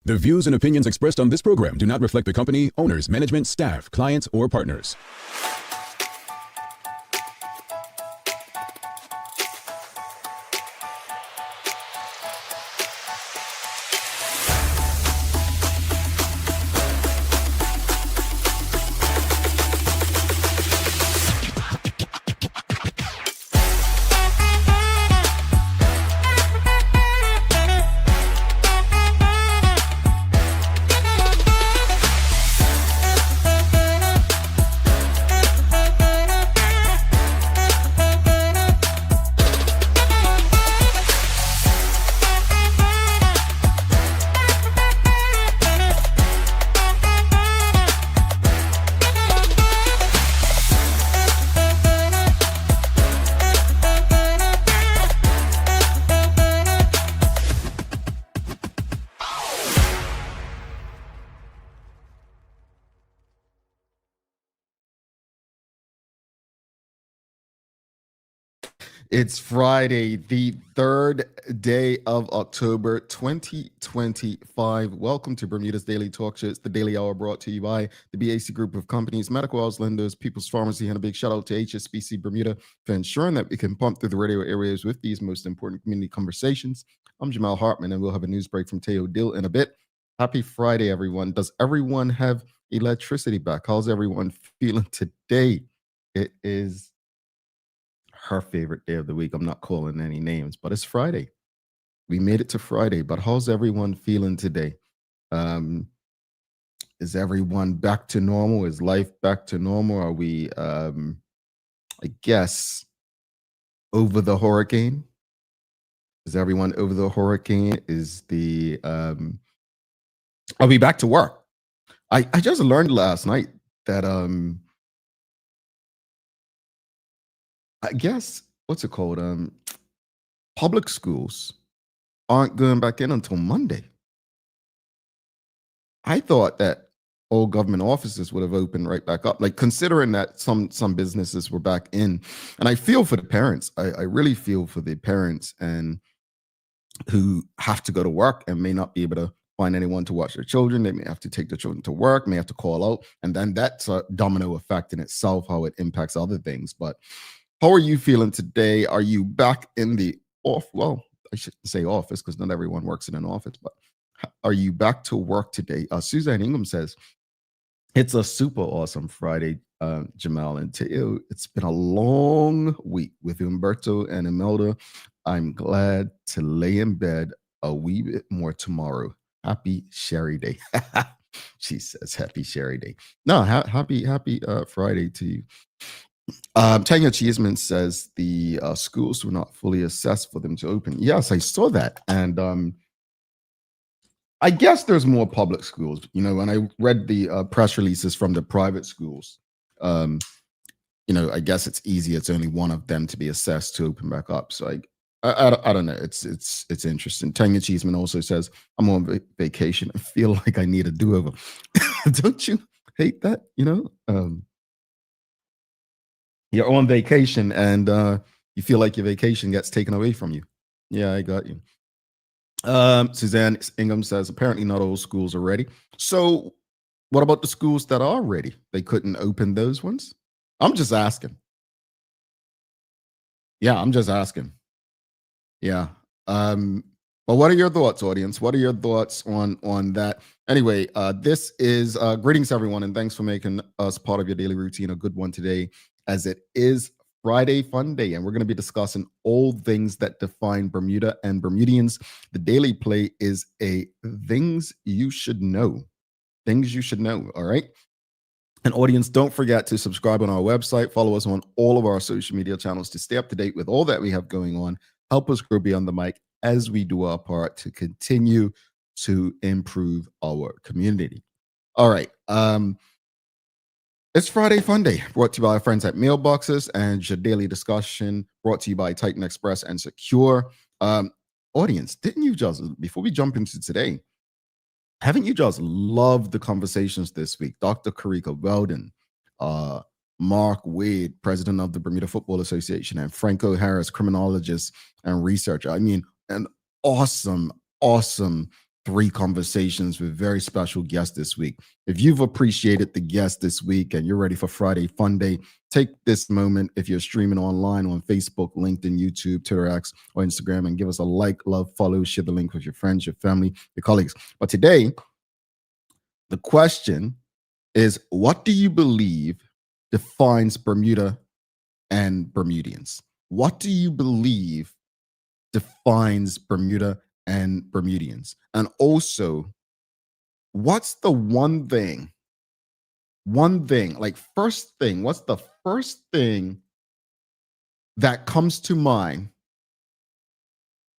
The views and opinions expressed on this program do not reflect the company, owners, management, staff, clients, or partners. It's Friday, the third day of October 2025. Welcome to Bermuda's Daily Talk Show. It's the Daily Hour brought to you by the BAC Group of Companies, Medical House Lenders, People's Pharmacy, and a big shout out to HSBC Bermuda for ensuring that we can pump through the radio airwaves with these most important community conversations. I'm Jamal Hartman, and we'll have a news break from Teo Dill in a bit. Happy Friday, everyone. Does everyone have electricity back? How's everyone feeling today? It is her favorite day of the week. I'm not calling any names, but it's Friday. We made it to Friday, but how's everyone feeling today? Is everyone back to normal? Is life back to normal? Are we, I guess, over the hurricane? Is everyone over the hurricane? Is the, are we back to work? I just learned last night that, I guess, what's it called? Public schools aren't going back in until Monday. I thought that all government offices would have opened right back up, like considering that some businesses were back in. And I feel for the parents. I really feel for the parents and who have to go to work and may not be able to find anyone to watch their children. They may have to take their children to work, may have to call out. And then that's a domino effect in itself, how it impacts other things. But how are you feeling today? Are you back in the well, I shouldn't say office because not everyone works in an office, but are you back to work today? Suzanne Ingham says, it's a super awesome Friday, Jamal and Teo. It's been a long week with Umberto and Imelda. I'm glad to lay in bed a wee bit more tomorrow. Happy Sherry Day. She says happy Sherry Day. No, happy Friday to you. Tanya Cheeseman says the schools were not fully assessed for them to open. Yes, I saw that. And I guess there's more public schools. You know, when I read the press releases from the private schools, you know, I guess it's easy. It's only one of them to be assessed to open back up. So I don't know. It's interesting. Tanya Cheeseman also says, I'm on vacation. I feel like I need a do-over. Don't you hate that? You know? You're on vacation and you feel like your vacation gets taken away from you. Yeah, I got you. Suzanne Ingham says, apparently not all schools are ready. So what about the schools that are ready? They couldn't open those ones? I'm just asking. Yeah, I'm just asking. Yeah. Well, what are your thoughts, audience? What are your thoughts on that? Anyway, this is greetings, everyone, and thanks for making us part of your daily routine, a good one today, as it is Friday Fun Day, and we're going to be discussing all things that define Bermuda and Bermudians. The Daily Play is a things you should know. Things you should know, all right? And audience, don't forget to subscribe on our website, follow us on all of our social media channels to stay up to date with all that we have going on. Help us grow beyond the mic as we do our part to continue to improve our community. All right. It's Friday Fun Day, brought to you by our friends at Mailboxes, and your daily discussion brought to you by Titan Express and Secure. Audience, didn't you just, before we jump into today, haven't you just loved the conversations this week? Dr. Karika Weldon, Mark Wade, president of the Bermuda Football Association, and Franco Harris, criminologist and researcher. I mean, an awesome 3 conversations with very special guests this week. If you've appreciated the guest this week and you're ready for Friday Fun Day, take this moment if you're streaming online on Facebook, LinkedIn, YouTube, Twitter X, or Instagram, and give us a like, love, follow, share the link with your friends, your family, your colleagues. But today, the question is, what do you believe defines Bermuda and Bermudians? What do you believe defines Bermuda and Bermudians? And also, what's the one thing, like first thing, what's the first thing that comes to mind?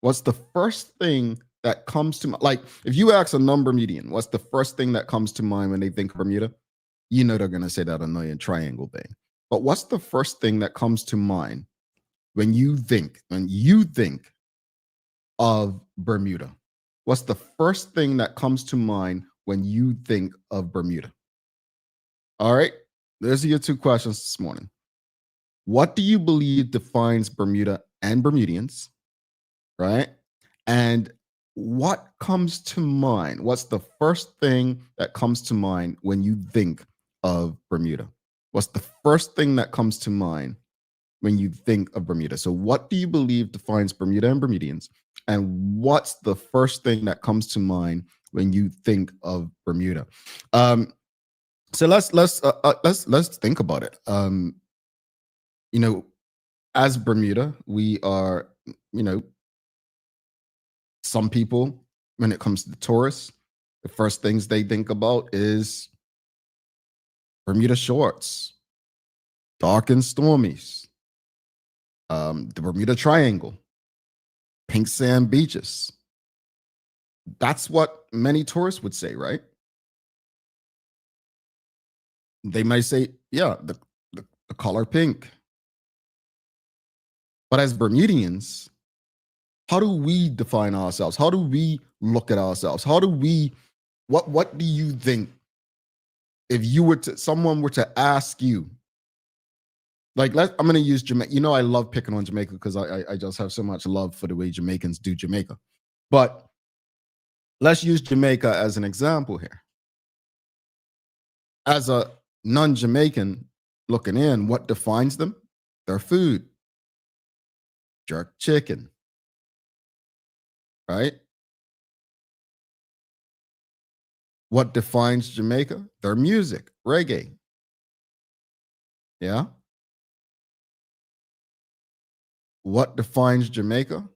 What's the first thing that comes to mind? Like, if you ask a non-Bermudian, what's the first thing that comes to mind when they think of Bermuda? You know they're going to say that annoying triangle thing. But what's the first thing that comes to mind when you think of Bermuda? What's the first thing that comes to mind when you think of Bermuda? All right, those are your 2 questions this morning. What do you believe defines Bermuda and Bermudians? Right? And what comes to mind? What's the first thing that comes to mind when you think of Bermuda? What's the first thing that comes to mind when you think of Bermuda? So what do you believe defines Bermuda and Bermudians? And what's the first thing that comes to mind when you think of Bermuda? So let's think about it. You know, as Bermuda, we are, you know, some people, when it comes to the tourists, the first things they think about is Bermuda shorts, dark and stormies, the Bermuda Triangle, pink sand beaches. That's what many tourists would say, right? They might say, yeah, the color pink. But as Bermudians, how do we define ourselves? How do we look at ourselves? How do we, what do you think if you were to, someone were to ask you, like, I'm going to use Jamaica. You know, I love picking on Jamaica because I just have so much love for the way Jamaicans do Jamaica. But let's use Jamaica as an example here. As a non-Jamaican looking in, what defines them? Their food. Jerk chicken. Right? What defines Jamaica? Their music, reggae. Yeah. What defines Jamaica?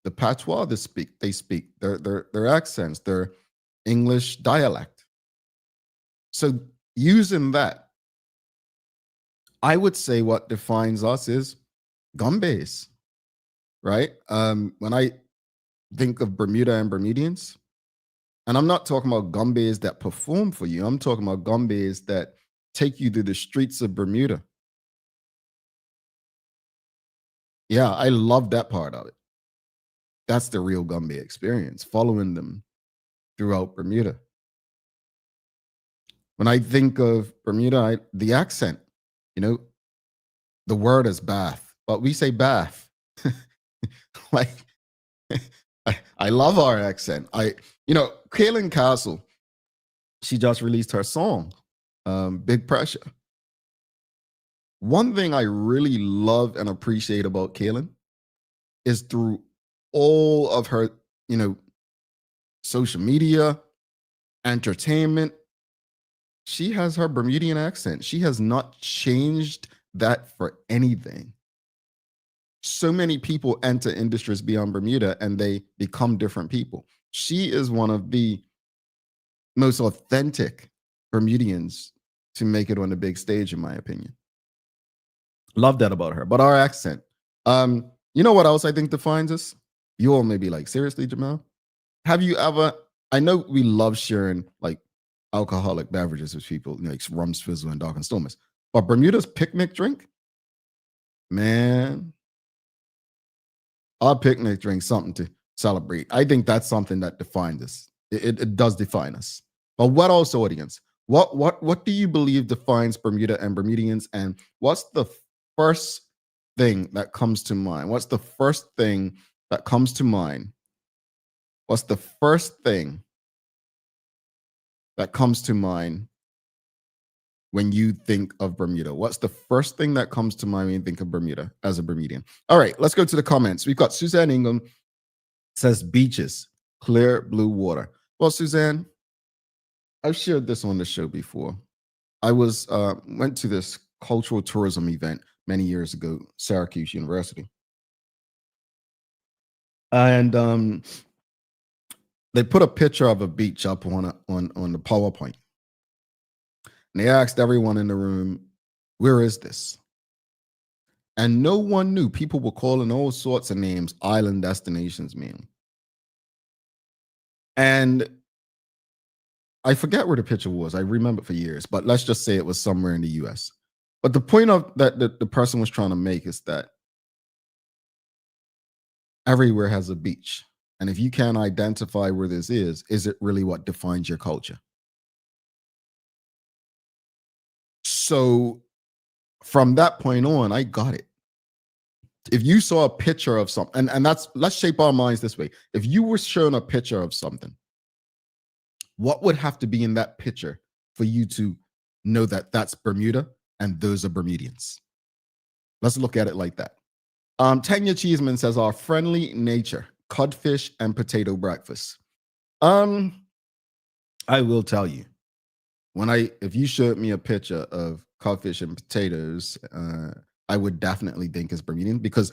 The patois they speak, their accents, their English dialect. So using that, I would say what defines us is Gombeys, right? When I think of Bermuda and Bermudians, and I'm not talking about Gombeys that perform for you. I'm talking about Gombeys that take you through the streets of Bermuda. Yeah, I love that part of it. That's the real Gombey experience, following them throughout Bermuda. When I think of Bermuda, the accent, you know, the word is bath, but we say bath. Like, I love our accent. Kaylin Castle, she just released her song, Big Pressure. One thing I really love and appreciate about Kaylin is through all of her, social media, entertainment, she has her Bermudian accent. She has not changed that for anything. So many people enter industries beyond Bermuda and they become different people. She is one of the most authentic Bermudians to make it on the big stage, in my opinion. Love that about her. But our accent. You know what else I think defines us? You all may be like, seriously, Jamal? Have you ever, I know we love sharing like alcoholic beverages with people, like rum, swizzle, and dark and stormers. But Bermuda's picnic drink, man, our picnic drink, something to celebrate. I think that's something that defines us. It does define us. But what else, audience? What do you believe defines Bermuda and Bermudians? And what's the first thing that comes to mind? What's the first thing that comes to mind? What's the first thing that comes to mind when you think of Bermuda? What's the first thing that comes to mind when you think of Bermuda as a Bermudian? All right, let's go to the comments. We've got Suzanne Ingham says beaches, clear blue water. Well, Suzanne, I've shared this on the show before. I went to this cultural tourism event many years ago, Syracuse University. And they put a picture of a beach up on the PowerPoint. And they asked everyone in the room, where is this? And no one knew. People were calling all sorts of names, island destinations, man. And I forget where the picture was. I remember it for years, but let's just say it was somewhere in the US. But the point of that the person was trying to make is that everywhere has a beach. And if you can't identify where this is it really what defines your culture? So from that point on, I got it. If you saw a picture of something, and let's shape our minds this way. If you were shown a picture of something, what would have to be in that picture for you to know that that's Bermuda and those are Bermudians? Let's look at it like that. Tanya Cheeseman says, our friendly nature, codfish and potato breakfast. I will tell you, if you showed me a picture of codfish and potatoes, I would definitely think it's Bermudian, because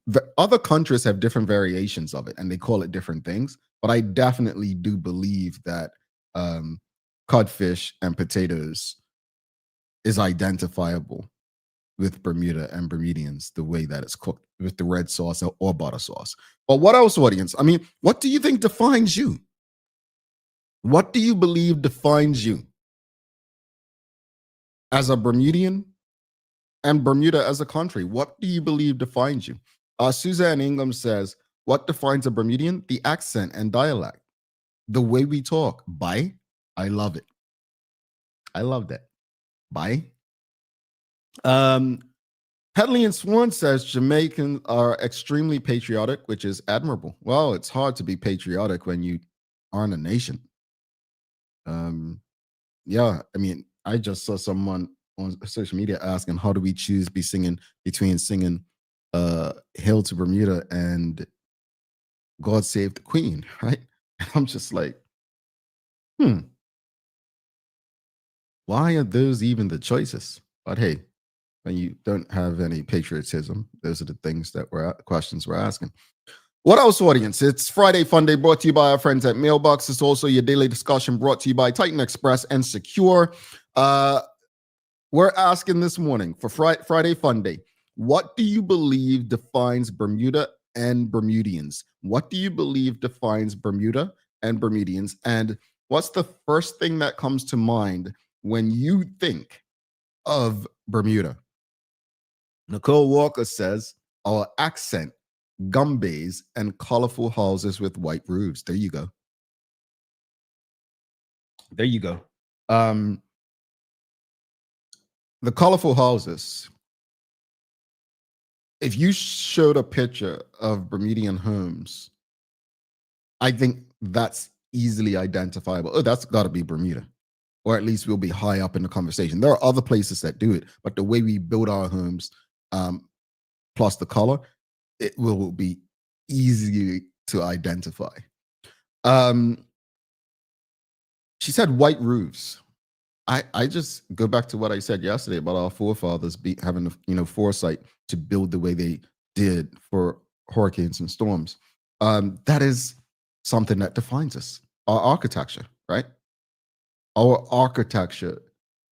the other countries have different variations of it and they call it different things. But I definitely do believe that codfish and potatoes is identifiable with Bermuda and Bermudians, the way that it's cooked with the red sauce or butter sauce. But what else, audience? I mean, what do you think defines you? What do you believe defines you as a Bermudian and Bermuda as a country? What do you believe defines you? Suzanne Ingham says, what defines a Bermudian? The accent and dialect, the way we talk. Bye. I love it. I love that. Bye. Headley and Swan says Jamaicans are extremely patriotic, which is admirable. Well, it's hard to be patriotic when you aren't a nation. Yeah, I mean, I just saw someone on social media asking, how do we choose between singing Hail to Bermuda and God Save the Queen, right? And I'm just like, why are those even the choices? But hey, when you don't have any patriotism, those are the questions we're asking. What else, audience? It's Friday Fun Day, brought to you by our friends at Mailbox. It's also your daily discussion brought to you by Titan Express and Secure. We're asking this morning for Friday Fun Day, what do you believe defines Bermuda and Bermudians? What do you believe defines Bermuda and Bermudians? And what's the first thing that comes to mind when you think of Bermuda? Nicole Walker says, our accent, Gombeys and colorful houses with white roofs. There you go. There you go. The colorful houses. If you showed a picture of Bermudian homes, I think that's easily identifiable. Oh, that's got to be Bermuda. Or at least we'll be high up in the conversation. There are other places that do it, but the way we build our homes, plus the color, it will be easy to identify. She said white roofs. I just go back to what I said yesterday about our forefathers having the foresight to build the way they did for hurricanes and storms. That is something that defines us. Our architecture, right? Our architecture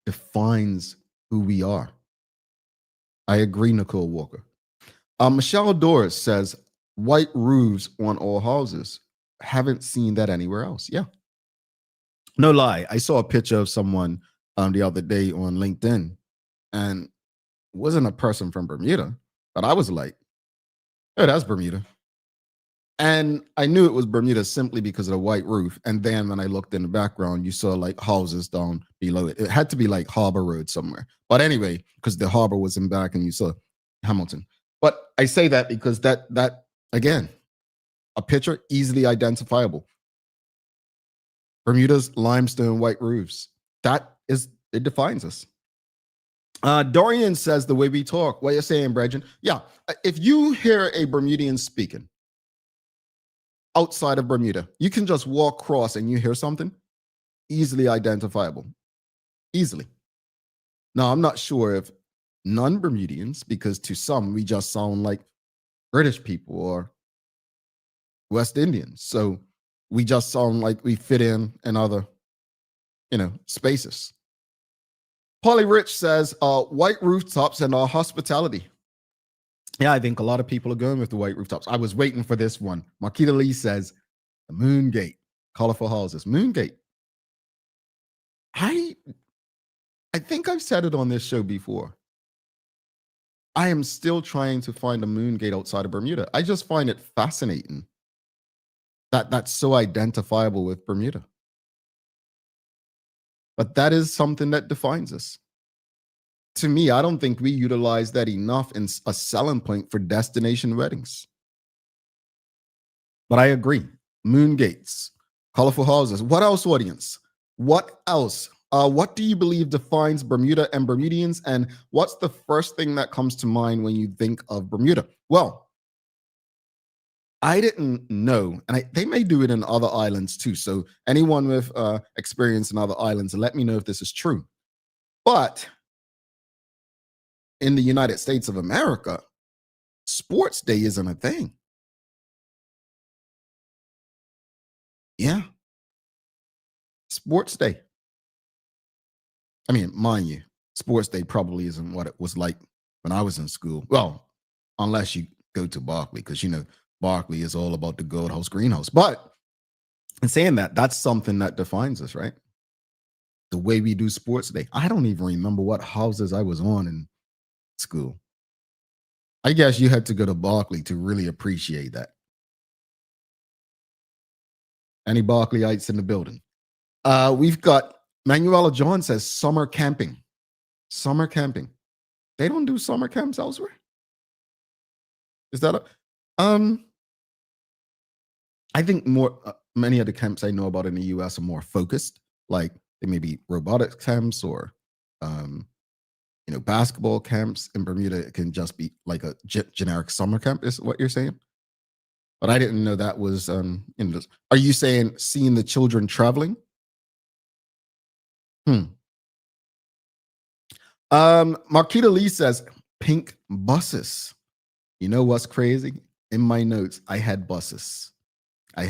defines who we are. I agree, Nicole Walker. Michelle Doris says, white roofs on all houses. Haven't seen that anywhere else. Yeah. No lie. I saw a picture of someone the other day on LinkedIn, and it wasn't a person from Bermuda, but I was like, oh, that's Bermuda. And I knew it was Bermuda simply because of the white roof. And then when I looked in the background, you saw like houses down below it. It had to be like Harbor Road somewhere. But anyway, because the harbor was in back and you saw Hamilton. But I say that because that again, a picture easily identifiable. Bermuda's limestone white roofs. It defines us. Dorian says the way we talk. What you're saying, Bregin? Yeah. If you hear a Bermudian speaking outside of Bermuda, you can just walk across and you hear something easily identifiable. Easily. Now, I'm not sure if non-Bermudians, because to some we just sound like British people or West Indians. So we just sound like we fit in other, spaces. Polly Rich says, white rooftops and our hospitality. Yeah, I think a lot of people are going with the white rooftops. I was waiting for this one. Marquita Lee says, the Moon Gate, colorful houses. Moon Gate. I think I've said it on this show before. I am still trying to find a Moon Gate outside of Bermuda. I just find it fascinating that that's so identifiable with Bermuda. But that is something that defines us. To me, I don't think we utilize that enough in a selling point for destination weddings. But I agree. Moon gates, colorful houses. What else, audience? What else? What do you believe defines Bermuda and Bermudians? And what's the first thing that comes to mind when you think of Bermuda? Well, I didn't know, and they may do it in other islands too. So anyone with experience in other islands, let me know if this is true. But in the United States of America, sports day isn't a thing. Yeah. Sports day. I mean, mind you, sports day probably isn't what it was like when I was in school. Well, unless you go to Berkeley, because, Berkeley is all about the gold house, greenhouse. But in saying that, that's something that defines us, right? The way we do sports day. I don't even remember what houses I was on in school. I guess you had to go to Berkeley to really appreciate that. Any Berkeleyites in the building? We've got Manuela John says summer camping. Summer camping. They don't do summer camps elsewhere. Is that I think many of the camps I know about in the US are more focused, like they may be robotics camps or basketball camps. In Bermuda, it can just be like a generic summer camp, is what you're saying. But I didn't know that was are you saying seeing the children traveling? Marquita Lee says pink buses. You know what's crazy? In my notes, I had buses. And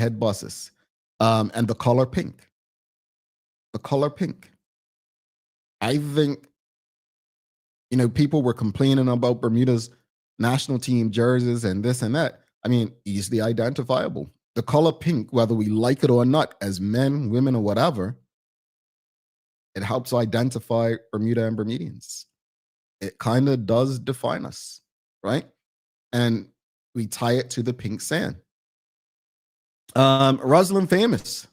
the color pink. The color pink. I think, people were complaining about Bermuda's national team jerseys and this and that. I mean, easily identifiable. The color pink, whether we like it or not, as men, women, or whatever, it helps identify Bermuda and Bermudians. It kind of does define us, right? And we tie it to the pink sand. Rosalind Famous,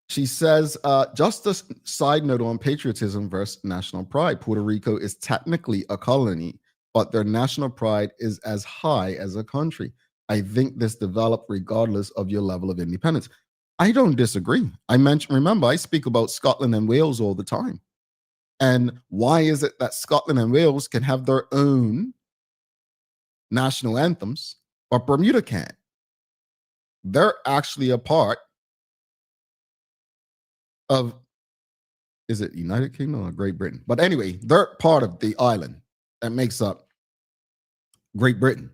she says, just a side note on patriotism versus national pride. Puerto Rico is technically a colony, but their national pride is as high as a country. I think this developed regardless of your level of independence. I don't disagree. Remember, I speak about Scotland and Wales all the time. And why is it that Scotland and Wales can have their own national anthems, but Bermuda can't? They're actually a part of, is it United Kingdom or Great Britain? But anyway, they're part of the island that makes up Great Britain,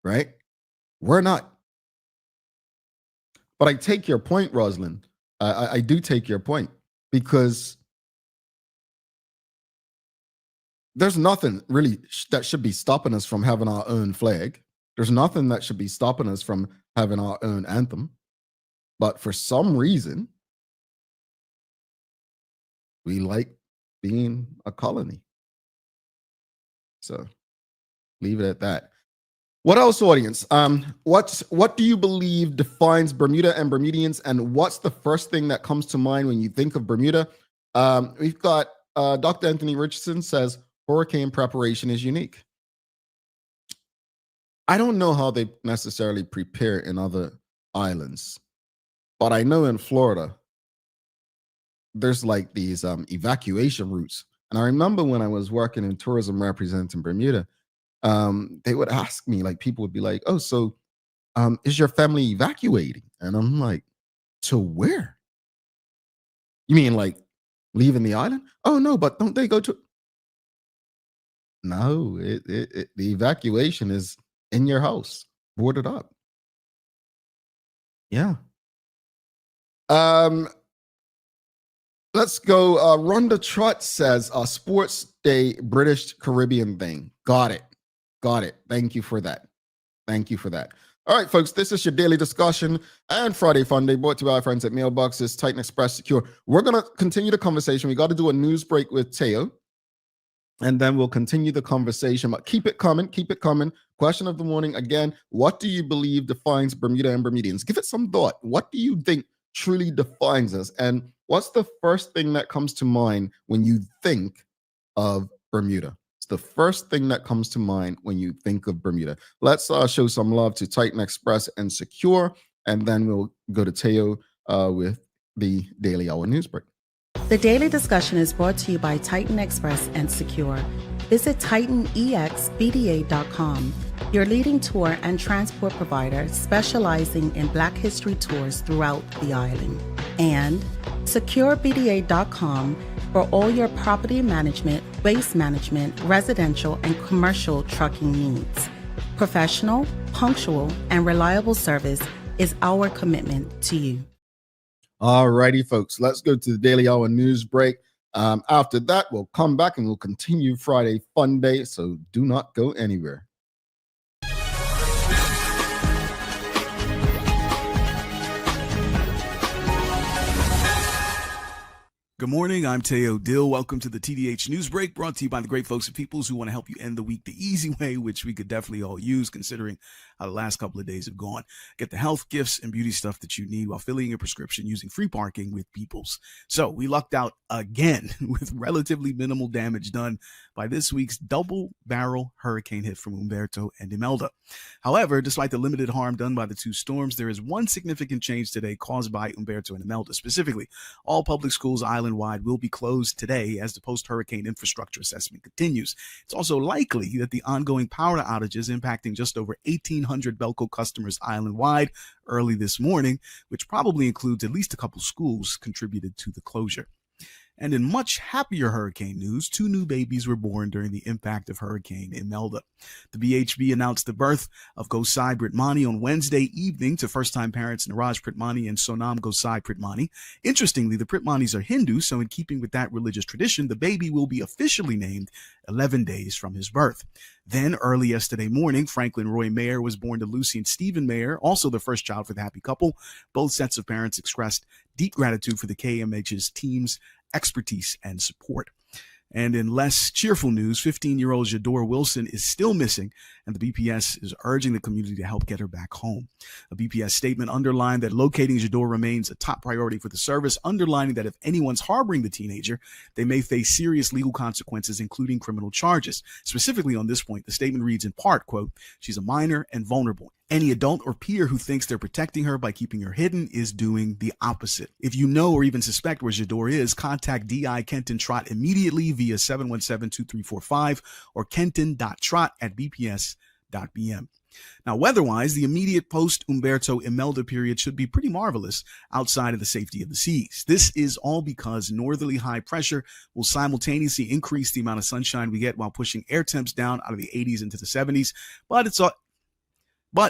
right? We're not. But I take your point, Rosalind. I do take your point, because there's nothing really that should be stopping us from having our own flag. There's nothing that should be stopping us from having our own anthem. But for some reason, we like being a colony. So leave it at that. What else, audience? What do you believe defines Bermuda and Bermudians? And what's the first thing that comes to mind when you think of Bermuda? We've got Dr. Anthony Richardson says hurricane preparation is unique. I don't know how they necessarily prepare in other islands, but I know in Florida, there's like these evacuation routes. And I remember when I was working in tourism representing Bermuda, they would ask me, like, people would be like, "Oh, so is your family evacuating?" And I'm like, "To where? You mean like leaving the island?" "Oh no, but don't they go to?" No, the evacuation is in your house, boarded up. Yeah. Um, let's go. Rhonda Trott says, "Sports Day British Caribbean thing." Got it. Got it. Thank you for that. Thank you for that. All right, folks, this is your daily discussion and Friday Fun Day brought to you by our friends at Mailboxes, Titan Express Secure. We're going to continue the conversation. We got to do a news break with Teo, and then we'll continue the conversation. But keep it coming. Keep it coming. Question of the morning again: what do you believe defines Bermuda and Bermudians? Give it some thought. What do you think truly defines us? And what's the first thing that comes to mind when you think of Bermuda? It's the first thing that comes to mind when you think of Bermuda. Let's show some love to Titan Express and Secure, and then we'll go to Teo with the Daily Hour news break. The Daily Discussion is brought to you by Titan Express and Secure. Visit TitanEXBDA.com, your leading tour and transport provider specializing in Black History tours throughout the island. And SecureBDA.com for all your property management, waste management, residential, and commercial trucking needs. Professional, punctual, and reliable service is our commitment to you. All righty, folks, let's go to the Daily Hour news break. After that, we'll come back and we'll continue Friday Fun Day, so do not go anywhere. Good morning, I'm Teo Dill. Welcome to the TDH News Break, brought to you by the great folks at Peoples who want to help you end the week the easy way, which we could definitely all use considering how the last couple of days have gone. Get the health, gifts, and beauty stuff that you need while filling your prescription using free parking with Peoples. So we lucked out again with relatively minimal damage done by this week's double-barrel hurricane hit from Umberto and Imelda. However, despite the limited harm done by the two storms, there is one significant change today caused by Umberto and Imelda. Specifically, all public schools island-wide will be closed today as the post-hurricane infrastructure assessment continues. It's also likely that the ongoing power outages impacting just over 1,800 Belco customers island-wide early this morning, which probably includes at least a couple schools, contributed to the closure. And in much happier hurricane news, 2 new babies were born during the impact of Hurricane Imelda. The BHB announced the birth of Gosai Pritmani on Wednesday evening to first-time parents Niraj Pritmani and Sonam Gosai Pritmani. Interestingly, the Pritmanis are Hindu, so in keeping with that religious tradition, the baby will be officially named 11 days from his birth. Then, early yesterday morning, Franklin Roy Mayer was born to Lucy and Stephen Mayer, also the first child for the happy couple. Both sets of parents expressed deep gratitude for the KMH's team's expertise and support. And in less cheerful news, 15-year-old Jador Wilson is still missing, and the BPS is urging the community to help get her back home. A BPS statement underlined that locating Jador remains a top priority for the service, underlining that if anyone's harboring the teenager, they may face serious legal consequences, including criminal charges. Specifically on this point, the statement reads in part, quote, "She's a minor and vulnerable. Any adult or peer who thinks they're protecting her by keeping her hidden is doing the opposite. If you know or even suspect where Jador is, contact DI Kenton Trott immediately via 717-2345 or kenton.trott@bps.bm. Now, weather-wise, the immediate post-Umberto Imelda period should be pretty marvelous outside of the safety of the seas. This is all because northerly high pressure will simultaneously increase the amount of sunshine we get while pushing air temps down out of the 80s into the 70s, but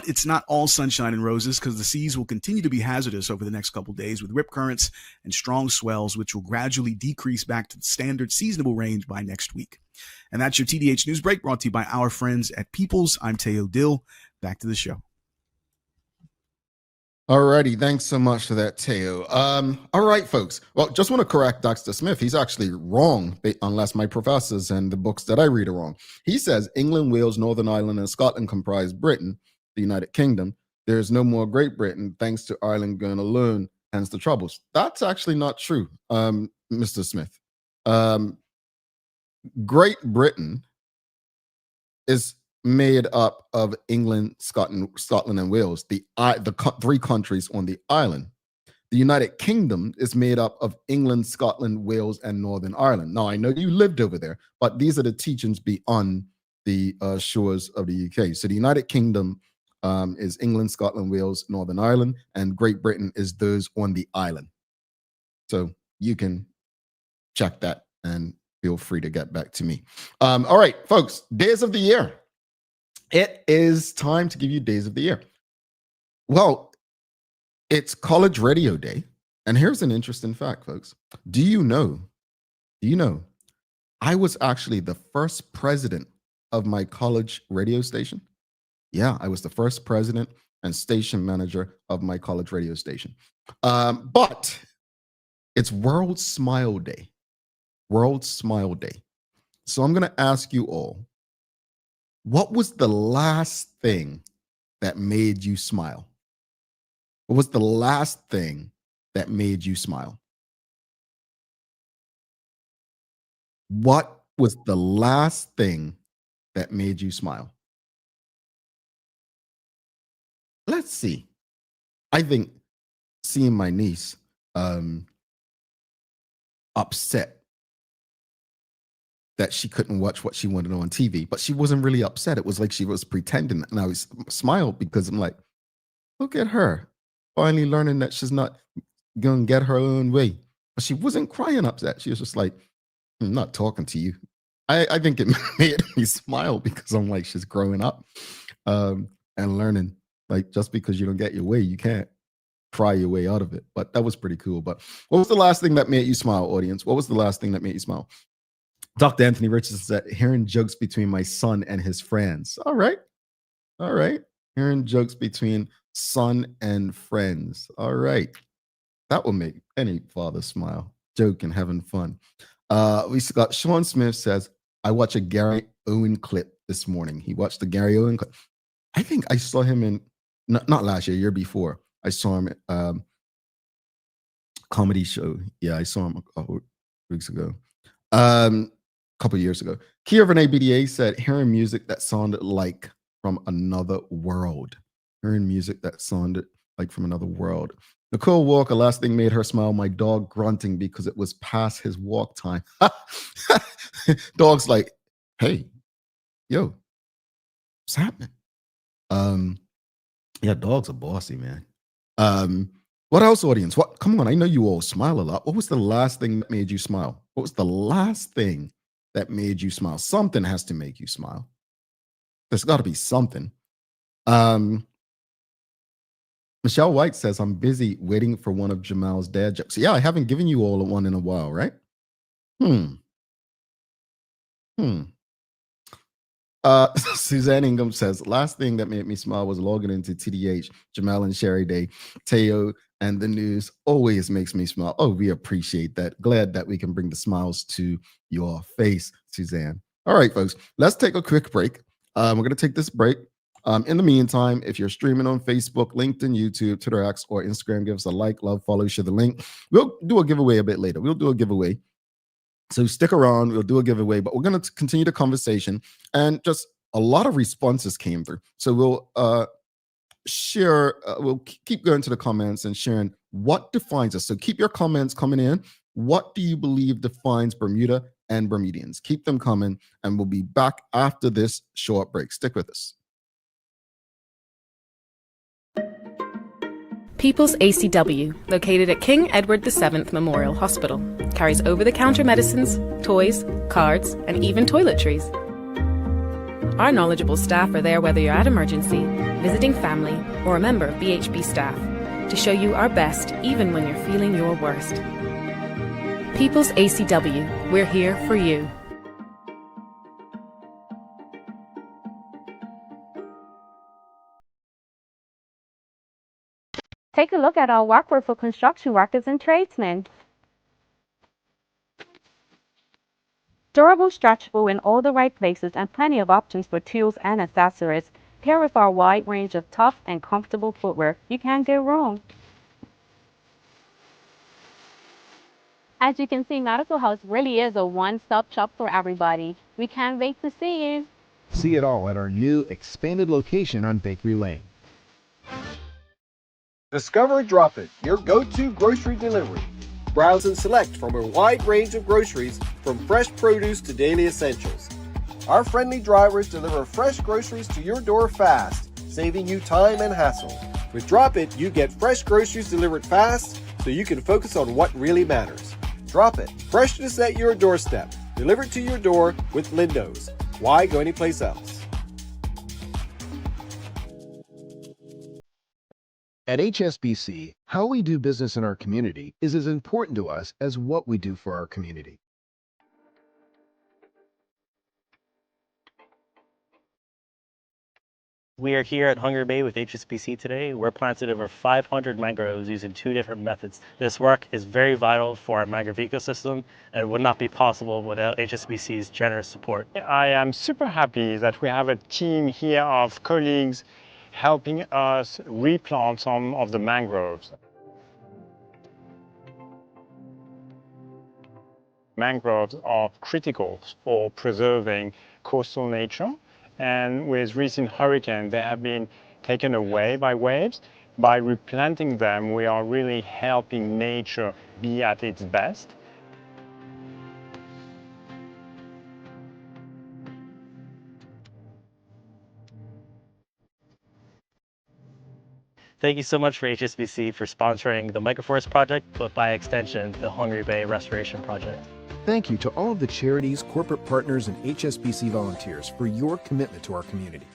it's not all sunshine and roses because the seas will continue to be hazardous over the next couple days with rip currents and strong swells, which will gradually decrease back to the standard seasonable range by next week. And that's your TDH News Break brought to you by our friends at Peoples. I'm Teo Dill. Back to the show. All righty. Thanks so much for that, Teo. All right, folks. Well, just want to correct Dr. Smith. He's actually wrong, unless my professors and the books that I read are wrong. He says England, Wales, Northern Ireland, and Scotland comprise Britain, the United Kingdom. There is no more Great Britain thanks to Ireland going alone, hence the troubles. That's actually not true, Mr. Smith. Great Britain is made up of England, Scotland, and Wales, the 3 countries on the island. The United Kingdom is made up of England, Scotland, Wales, and Northern Ireland. Now, I know you lived over there, but these are the teachings beyond the shores of the UK. So the United Kingdom is England, Scotland, Wales, Northern Ireland, and Great Britain is those on the island. So you can check that and feel free to get back to me. All right, folks, days of the year. It is time to give you days of the year. Well, it's College Radio Day. And here's an interesting fact, folks. Do you know, I was actually the first president of my college radio station? Yeah, I was the first president and station manager of my college radio station. But it's World Smile Day. World Smile Day. So I'm going to ask you all, what was the last thing that made you smile? What was the last thing that made you smile? What was the last thing that made you smile? Let's see. I think seeing my niece upset that she couldn't watch what she wanted on TV, but she wasn't really upset. It was like she was pretending. And I smiled because I'm like, look at her, finally learning that she's not going to get her own way. But she wasn't crying upset. She was just like, I'm not talking to you. I think it made me smile because I'm like, she's growing up and learning. Like, just because you don't get your way, you can't cry your way out of it. But that was pretty cool. But what was the last thing that made you smile, audience? What was the last thing that made you smile? Dr. Anthony Richardson said, hearing jokes between my son and his friends. All right. All right. Hearing jokes between son and friends. All right. That will make any father smile. Joking, having fun. We got Sean Smith says, I watched a Gary Owen clip this morning. He watched the Gary Owen clip. I think I saw him in, not last year, year before. I saw him at comedy show. Yeah, I saw him a couple weeks ago. Couple years ago. Kia Renee BDA said, hearing music that sounded like from another world. Hearing music that sounded like from another world. Nicole Walker, last thing made her smile, my dog grunting because it was past his walk time. Dog's like, hey, yo, what's happening? Yeah, dogs are bossy, man. What else, audience? What? Come on, I know you all smile a lot. What was the last thing that made you smile? What was the last thing that made you smile? Something has to make you smile. There's got to be something. Michelle White says, I'm busy waiting for one of Jamal's dad jokes. Yeah, I haven't given you all one in a while, right? Suzanne Ingham says, last thing that made me smile was logging into TDH, Jamal and Sherry Day, Teo, and the news always makes me smile. Oh, we appreciate that. Glad that we can bring the smiles to your face, Suzanne. All right, folks, let's take a quick break. We're going to take this break. In the meantime, if you're streaming on Facebook, LinkedIn, YouTube, Twitter X, or Instagram, give us a like, love, follow, share the link. We'll do a giveaway a bit later. We'll do a giveaway. So stick around. We'll do a giveaway, but we're going to continue the conversation. And just a lot of responses came through. So we'll share, we'll keep going to the comments and sharing what defines us. So keep your comments coming in. What do you believe defines Bermuda and Bermudians? Keep them coming, and we'll be back after this short break. Stick with us. People's ACW, located at King Edward VII Memorial Hospital, carries over-the-counter medicines, toys, cards, and even toiletries. Our knowledgeable staff are there whether you're at emergency, visiting family, or a member of BHB staff, to show you our best even when you're feeling your worst. People's ACW, we're here for you. Take a look at our workwear for construction workers and tradesmen. Durable, stretchable in all the right places, and plenty of options for tools and accessories. Paired with our wide range of tough and comfortable footwear, you can't go wrong. As you can see, Medical House really is a one-stop shop for everybody. We can't wait to see you. See it all at our new expanded location on Bakery Lane. Discover Drop It, your go-to grocery delivery. Browse and select from a wide range of groceries, from fresh produce to daily essentials. Our friendly drivers deliver fresh groceries to your door fast, saving you time and hassle. With Drop It, you get fresh groceries delivered fast so you can focus on what really matters. Drop It, freshness at your doorstep, delivered to your door with Lindo's. Why go anyplace else? At HSBC, how we do business in our community is as important to us as what we do for our community. We are here at Hungry Bay with HSBC today. We're planting over 500 mangroves using 2 different methods. This work is very vital for our mangrove ecosystem and would not be possible without HSBC's generous support. I am super happy that we have a team here of colleagues helping us replant some of the mangroves. Mangroves are critical for preserving coastal nature, and with recent hurricanes, they have been taken away by waves. By replanting them, we are really helping nature be at its best. Thank you so much for HSBC for sponsoring the Microforest Project, but by extension, the Hungry Bay Restoration Project. Thank you to all of the charities, corporate partners, and HSBC volunteers for your commitment to our community.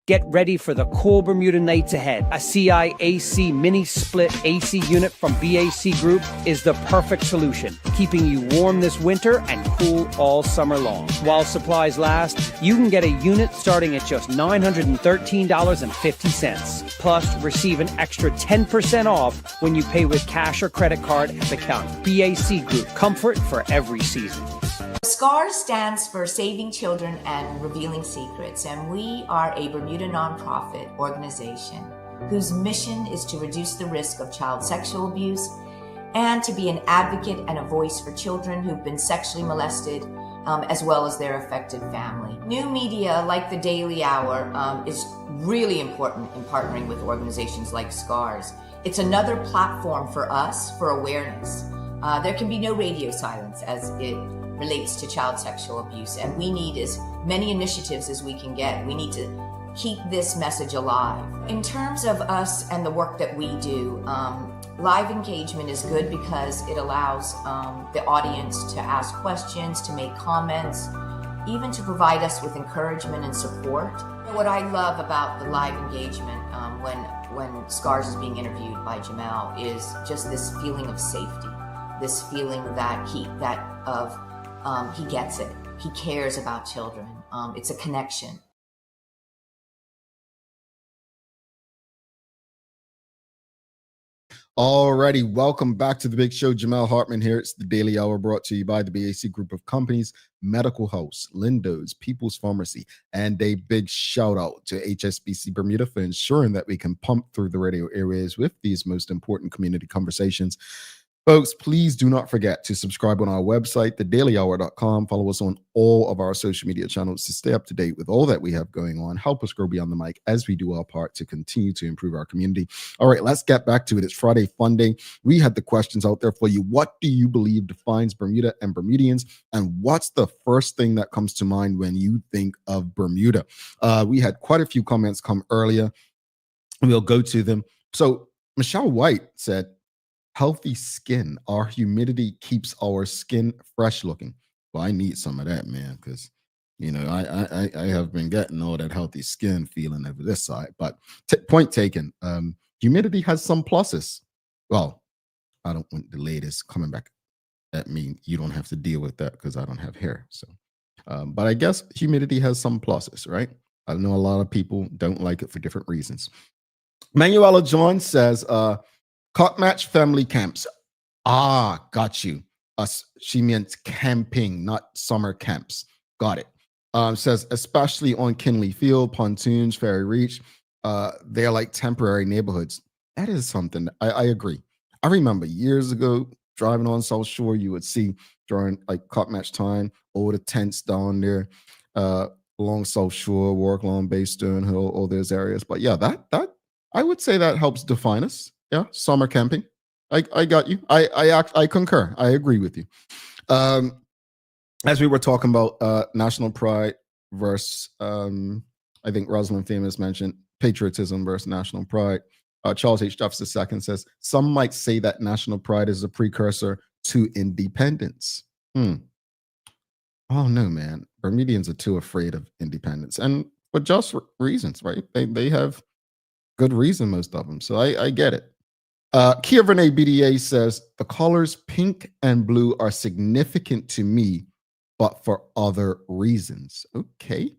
Get ready for the cool Bermuda nights ahead. A CI-AC mini split AC unit from BAC Group is the perfect solution, keeping you warm this winter and cool all summer long. While supplies last, you can get a unit starting at just $913.50. Plus, receive an extra 10% off when you pay with cash or credit card at the counter. BAC Group, comfort for every season. SCARS stands for Saving Children and Revealing Secrets, and we are a Bermuda nonprofit organization whose mission is to reduce the risk of child sexual abuse and to be an advocate and a voice for children who've been sexually molested, as well as their affected family. New media like the Daily Hour is really important in partnering with organizations like SCARS. It's another platform for us for awareness. There can be no radio silence as it relates to child sexual abuse, and we need as many initiatives as we can get. We need to keep this message alive. In terms of us and the work that we do, live engagement is good because it allows the audience to ask questions, to make comments, even to provide us with encouragement and support. What I love about the live engagement when SCARS is being interviewed by Jamel is just this feeling of safety, this feeling that he gets it. He cares about children. It's a connection. Alrighty, welcome back to the big show. Jamel Hartman here. It's the Daily Hour brought to you by the BAC Group of Companies, Medical House, Lindo's, People's Pharmacy, and a big shout out to HSBC Bermuda for ensuring that we can pump through the radio airwaves with these most important community conversations. Folks, please do not forget to subscribe on our website, thedailyhour.com. Follow us on all of our social media channels to stay up to date with all that we have going on. Help us grow beyond the mic as we do our part to continue to improve our community. All right, let's get back to it. It's Friday Fun Day. We had the questions out there for you. What do you believe defines Bermuda and Bermudians? And what's the first thing that comes to mind when you think of Bermuda? We had quite a few comments come earlier. We'll go to them. So Michelle White said, healthy skin. Our humidity keeps our skin fresh looking. Well, I need some of that, man, because I have been getting all that healthy skin feeling over this side. But point taken. Humidity has some pluses. Well, I don't want the ladies coming back at me. You don't have to deal with that because I don't have hair. So, but I guess humidity has some pluses, right? I know a lot of people don't like it for different reasons. Manuela John says, Cup Match family camps. Got you. She meant camping, not summer camps. Got it. Says, especially on Kinley Field, pontoons, Ferry Reach, they're like temporary neighborhoods. That is something. I agree. I remember years ago driving on South Shore, you would see during like Cup Match time, all the tents down there along South Shore, Warwick Lawn, Bay, Stern Hill, all those areas. But yeah, that I would say that helps define us. Yeah, summer camping. I got you. I concur. I agree with you. As we were talking about national pride versus, I think Rosalind Famous mentioned patriotism versus national pride. Charles H. Jefferson II says, some might say that national pride is a precursor to independence. Oh, no, man. Bermudians are too afraid of independence, and for just reasons, right? They have good reason, most of them. So I get it. Kia Renee BDA says, the colors pink and blue are significant to me, but for other reasons. Okay.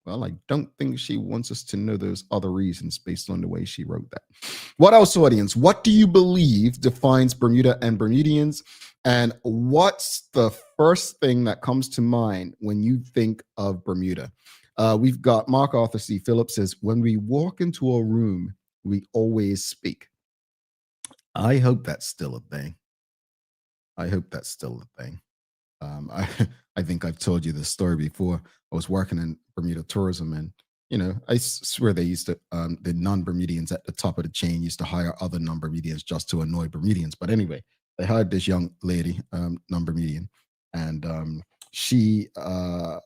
Well, I don't think she wants us to know those other reasons based on the way she wrote that. What else, audience? What do you believe defines Bermuda and Bermudians? And what's the first thing that comes to mind when you think of Bermuda? We've got Mark Arthur C. Phillips says, when we walk into a room, we always speak. I hope that's still a thing. I hope that's still a thing. I think I've told you this story before. I was working in Bermuda tourism, and I swear they used to, the non-Bermudians at the top of the chain used to hire other non-Bermudians just to annoy Bermudians. But anyway, they hired this young lady, non-Bermudian, and she had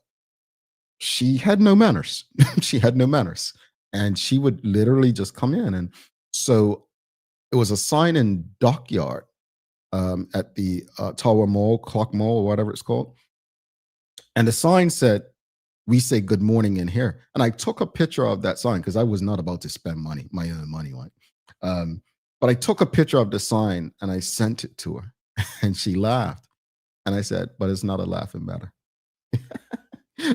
no manners. She had no manners, and she would literally just come in. And so it was a sign in Dockyard at the Tower Mall, Clock Mall, or whatever it's called. And the sign said, we say good morning in here. And I took a picture of that sign because I was not about to spend money, my own money on it. But I took a picture of the sign and I sent it to her. And she laughed. And I said, but it's not a laughing matter.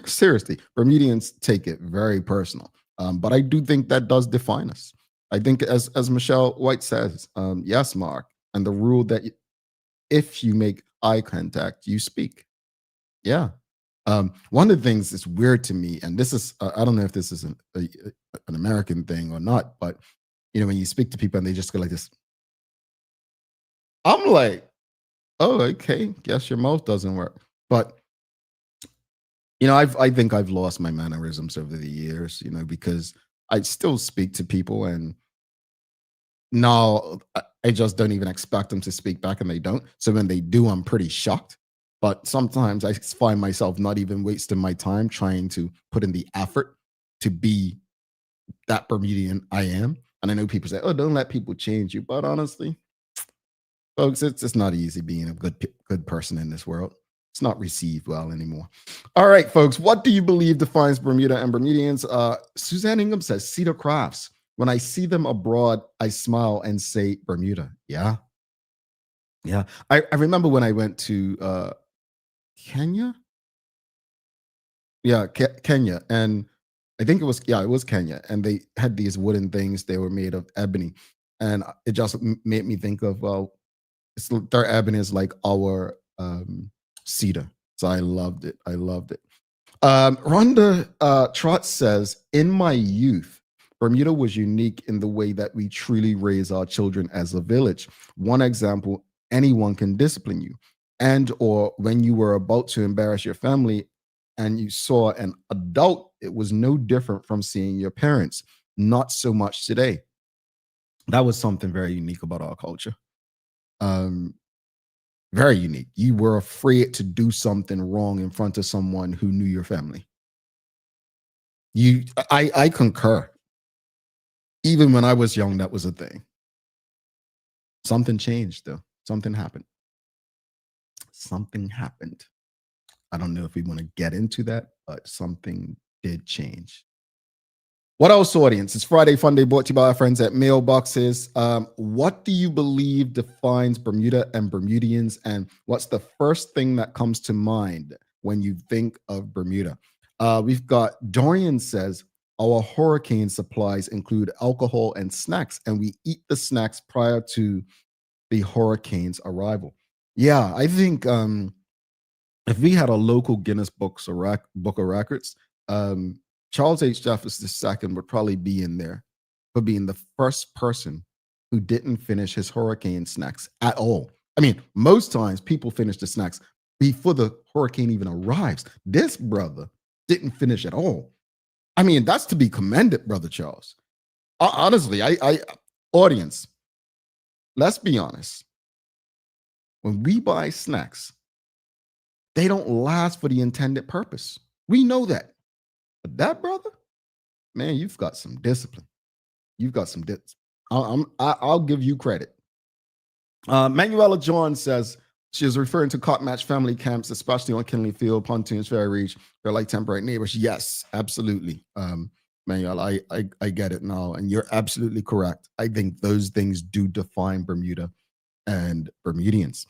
Seriously, Bermudians take it very personal. But I do think that does define us. I think as Michelle White says, yes, Mark, and the rule that if you make eye contact, you speak. Yeah. One of the things that's weird to me, and this is, I don't know if this is an American thing or not, but when you speak to people and they just go like this, I'm like, oh, okay, guess your mouth doesn't work. But I think I've lost my mannerisms over the years, because I still speak to people, and now I just don't even expect them to speak back, and they don't. So when they do, I'm pretty shocked. But sometimes I find myself not even wasting my time trying to put in the effort to be that Bermudian I am. And I know people say, oh, don't let people change you. But honestly, folks, it's not easy being a good person in this world. It's not received well anymore. All right, folks, what do you believe defines Bermuda and Bermudians? Suzanne Ingham says, Cedar Crafts. When I see them abroad, I smile and say Bermuda. Yeah. Yeah. I remember when I went to Kenya. Yeah, Kenya. And I think it was Kenya. And they had these wooden things. They were made of ebony. And it just made me think of, well, their ebony is like our cedar. So I loved it. I loved it. Rhonda Trotz says, in my youth, Bermuda was unique in the way that we truly raise our children as a village. One example, anyone can discipline you. And or when you were about to embarrass your family and you saw an adult, it was no different from seeing your parents. Not so much today. That was something very unique about our culture. Very unique. You were afraid to do something wrong in front of someone who knew your family. I concur. Even when I was young, that was a thing. Something changed, though. Something happened. Something happened. I don't know if we want to get into that, but something did change. What else, audience? It's Friday Fun Day, brought to you by our friends at Mailboxes. What do you believe defines Bermuda and Bermudians? And what's the first thing that comes to mind when you think of Bermuda? We've got Dorian says, our hurricane supplies include alcohol and snacks, and we eat the snacks prior to the hurricane's arrival. Yeah, I think if we had a local Guinness Book of Records, Charles H. Jefferson II would probably be in there for being the first person who didn't finish his hurricane snacks at all. I mean, most times people finish the snacks before the hurricane even arrives. This brother didn't finish at all. I mean, that's to be commended, Brother Charles. Honestly, I audience, let's be honest. When we buy snacks, they don't last for the intended purpose. We know that. But that, brother, man, you've got some discipline. You've got some I'll give you credit. Manuela John says she is referring to Cup Match family camps, especially on Kinley Field, Pontoons, Fair Reach. They're like temporary neighbors. Yes, absolutely. Manuela, I get it now. And you're absolutely correct. I think those things do define Bermuda and Bermudians.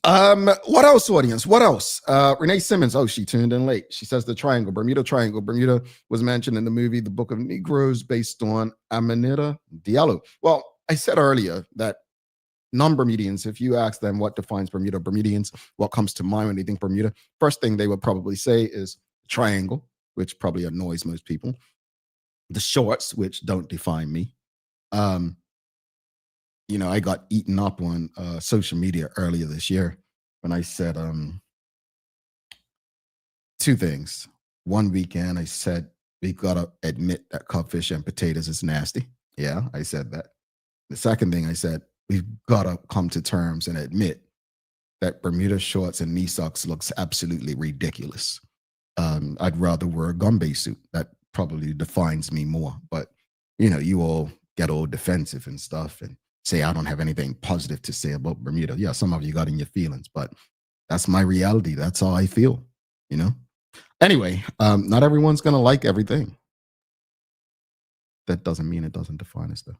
What else, audience? What else? Renee Simmons. Oh, she tuned in late. She says the triangle, Bermuda Triangle. Bermuda was mentioned in the movie The Book of Negroes based on Amanita Diallo. Well, I said earlier that non-Bermudians, if you ask them what defines Bermuda, Bermudians, what comes to mind when they think Bermuda, first thing they would probably say is triangle, which probably annoys most people. The shorts, which don't define me. I got eaten up on social media earlier this year when I said two things. One weekend, I said, we got to admit that codfish and potatoes is nasty. Yeah, I said that. The second thing I said, we've got to come to terms and admit that Bermuda shorts and knee socks looks absolutely ridiculous. I'd rather wear a Gombeys suit. That probably defines me more. But, you all get all defensive and stuff and say I don't have anything positive to say about Bermuda. Yeah, some of you got in your feelings, but that's my reality. That's how I feel, Anyway, not everyone's going to like everything. That doesn't mean it doesn't define us, though.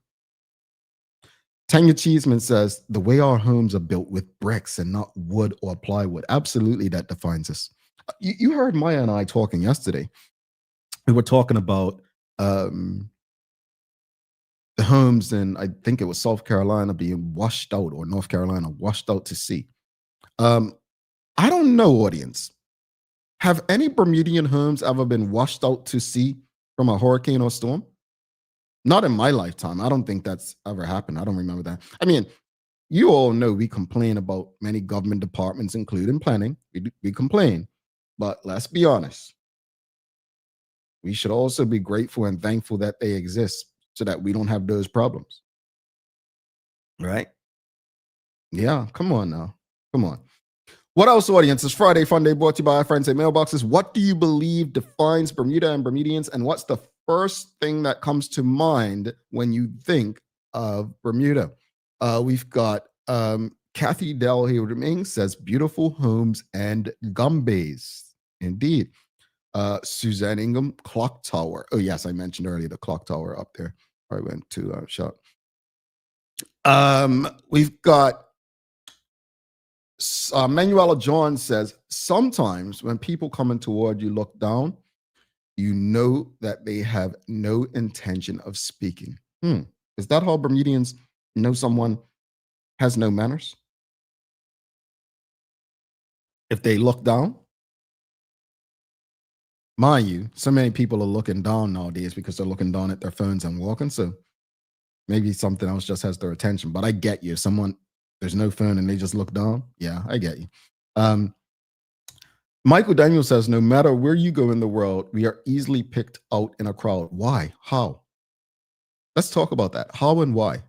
Tanya Cheeseman says, the way our homes are built with bricks and not wood or plywood, absolutely that defines us. You heard Maya and I talking yesterday. We were talking about the homes in, I think it was South Carolina being washed out, or North Carolina washed out to sea. I don't know, audience. Have any Bermudian homes ever been washed out to sea from a hurricane or storm? Not in my lifetime. I don't think that's ever happened. I don't remember that. I mean, you all know we complain about many government departments, including planning. We complain. But let's be honest. We should also be grateful and thankful that they exist so that we don't have those problems. Right? Yeah, come on now. Come on. What else, audience? It's Friday Fun Day, brought to you by our friends at Mailboxes. What do you believe defines Bermuda and Bermudians? And what's the first thing that comes to mind when you think of Bermuda? We've got Kathy Del Ming says, beautiful homes and Gombeys. Indeed. Suzanne Ingham, clock tower. Oh, yes, I mentioned earlier the clock tower up there. I went to shop. We've got Manuela John says, sometimes when people coming toward you look down, you know that they have no intention of speaking. Is that how Bermudians know someone has no manners? If they look down? Mind you, so many people are looking down nowadays because they're looking down at their phones and walking. So maybe something else just has their attention. But I get you. Someone, there's no phone and they just look down. Yeah, I get you. Michael Daniel says, no matter where you go in the world, we are easily picked out in a crowd. Why? How? Let's talk about that. How and why? I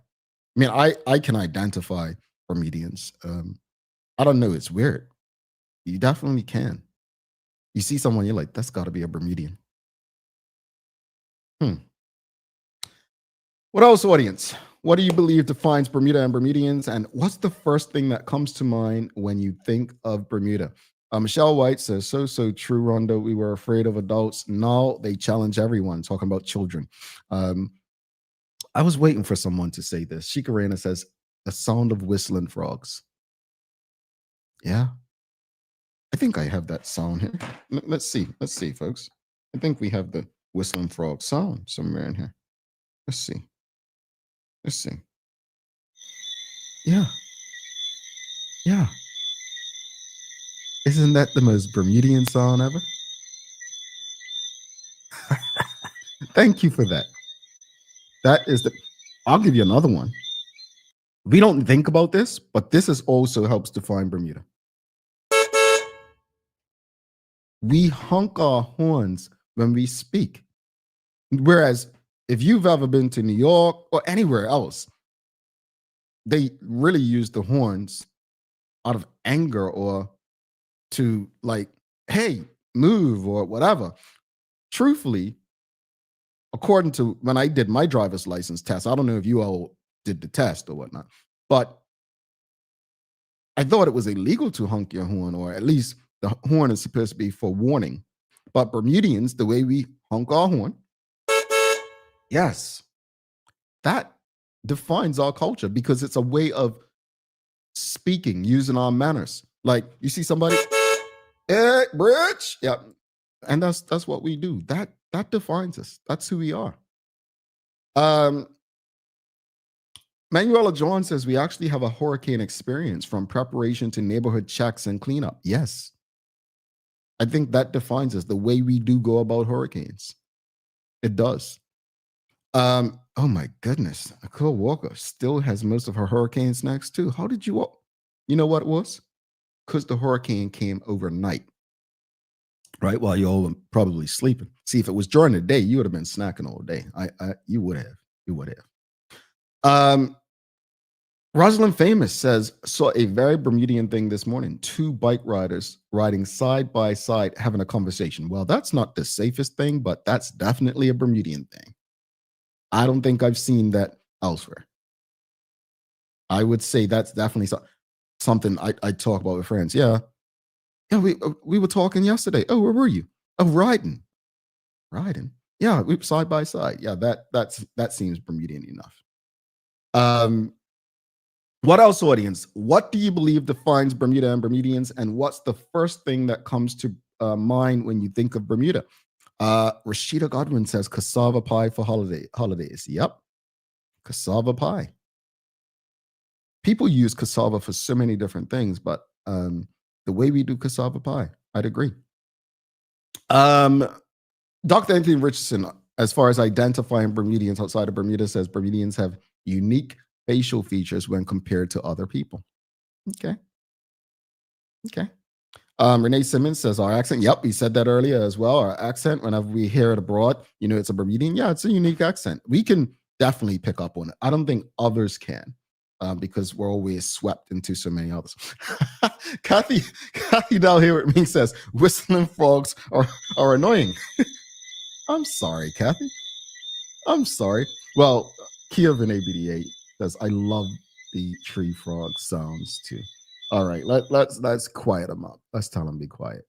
mean, I can identify Bermudians. I don't know. It's weird. You definitely can. You see someone, you're like, that's got to be a Bermudian. What else, audience? What do you believe defines Bermuda and Bermudians? And what's the first thing that comes to mind when you think of Bermuda? Michelle White says, so true, Rhonda. We were afraid of adults. Now they challenge everyone, talking about children. I was waiting for someone to say this. Shikarena says, the sound of whistling frogs. Yeah. I think I have that sound here. Let's see, folks. I think we have the whistling frog sound somewhere in here. Let's see. Yeah. Isn't that the most Bermudian sound ever? Thank you for that. I'll give you another one. We don't think about this, but this is also helps define Bermuda. We honk our horns when we speak. Whereas if you've ever been to New York or anywhere else, they really use the horns out of anger or to like, hey, move or whatever. Truthfully, according to when I did my driver's license test, I don't know if you all did the test or whatnot, but I thought it was illegal to honk your horn, or at least the horn is supposed to be for warning. But Bermudians, the way we honk our horn, yes, that defines our culture because it's a way of speaking, using our manners. Like you see somebody, hey, bridge, yeah, and that's what we do. That defines us. That's who we are. Manuela John says we actually have a hurricane experience from preparation to neighborhood checks and cleanup. Yes. I think that defines us, the way we do go about hurricanes. It does. Oh my goodness. Nicole Walker still has most of her hurricane snacks too. How did you all? You know what it was? Because the hurricane came overnight, right? While you all were probably sleeping. See, if it was during the day, you would have been snacking all day. You would have. You would have. Rosalind Famous says, saw a very Bermudian thing this morning. 2 bike riders riding side by side having a conversation. Well, that's not the safest thing, but that's definitely a Bermudian thing. I don't think I've seen that elsewhere. I would say that's definitely something I talk about with friends. Yeah, we were talking yesterday. Oh, where were you? Oh, riding. Yeah, we side by side. Yeah, that seems Bermudian enough. What else, audience? What do you believe defines Bermuda and Bermudians? And what's the first thing that comes to mind when you think of Bermuda? Rashida Godwin says cassava pie for holidays. Yep, cassava pie. People use cassava for so many different things, but the way we do cassava pie, I'd agree. Dr. Anthony Richardson, as far as identifying Bermudians outside of Bermuda, says Bermudians have unique facial features when compared to other people. Okay. Renee Simmons says our accent. Yep, we said that earlier as well. Our accent, whenever we hear it abroad, it's a Bermudian. Yeah, it's a unique accent. We can definitely pick up on it. I don't think others can because we're always swept into so many others. Kathy down here with me says whistling frogs are annoying. I'm sorry, Kathy. I'm sorry. Well, Kia Vinay BD8 says I love the tree frog sounds too. All right, let's quiet them up. Let's tell them to be quiet.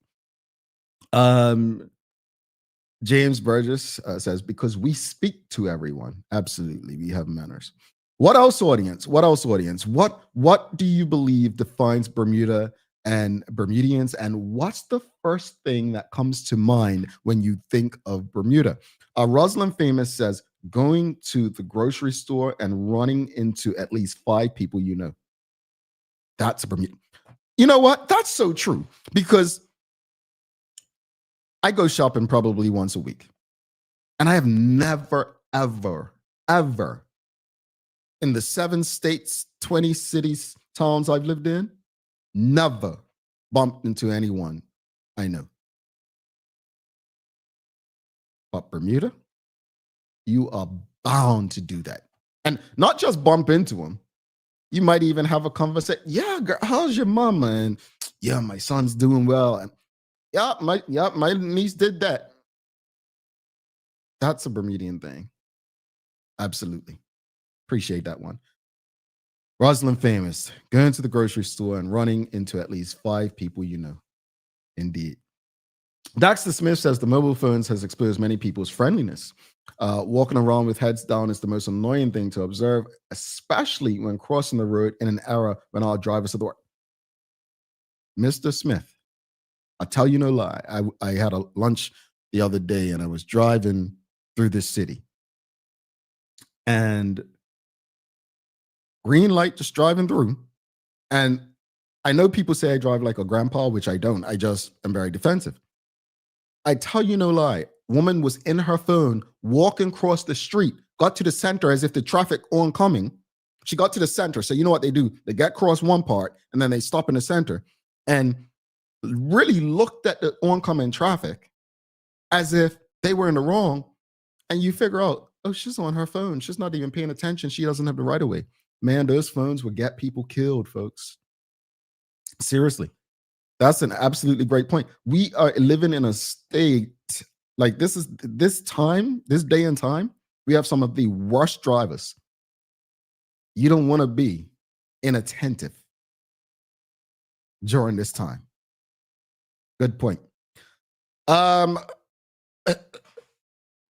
James Burgess says because we speak to everyone. Absolutely, we have manners. What else, audience? What do you believe defines Bermuda and Bermudians? And what's the first thing that comes to mind when you think of Bermuda? Rosalind Famous says going to the grocery store and running into at least 5 people you know. That's a Bermuda. You know what? That's so true because I go shopping probably once a week. And I have never, ever, ever in the 7 states, 20 cities, towns I've lived in, never bumped into anyone I know. But Bermuda, you are bound to do that. And not just bump into them. You might even have a conversation. Yeah, girl, how's your mama? And yeah, my son's doing well. And my niece did that. That's a Bermudian thing. Absolutely. Appreciate that one. Rosalind Famous, going to the grocery store and running into at least 5 people you know. Indeed. Daxter Smith says the mobile phones has exposed many people's friendliness. Walking around with heads down is the most annoying thing to observe, especially when crossing the road in an era when our drivers are the work. Mr. Smith, I tell you no lie. I had a lunch the other day and I was driving through this city. And green light just driving through. And I know people say I drive like a grandpa, which I don't. I just am very defensive. I tell you no lie. Woman was in her phone, walking across the street, got to the center as if the traffic oncoming. She got to the center. So you know what they do? They get across one part and then they stop in the center and really looked at the oncoming traffic as if they were in the wrong. And you figure out Oh, she's on her phone. She's not even paying attention. She doesn't have the right of way. Man, those phones will get people killed, folks. Seriously. That's an absolutely great point. We are living in a state like this day and time, we have some of the worst drivers. You don't want to be inattentive during this time. Good point.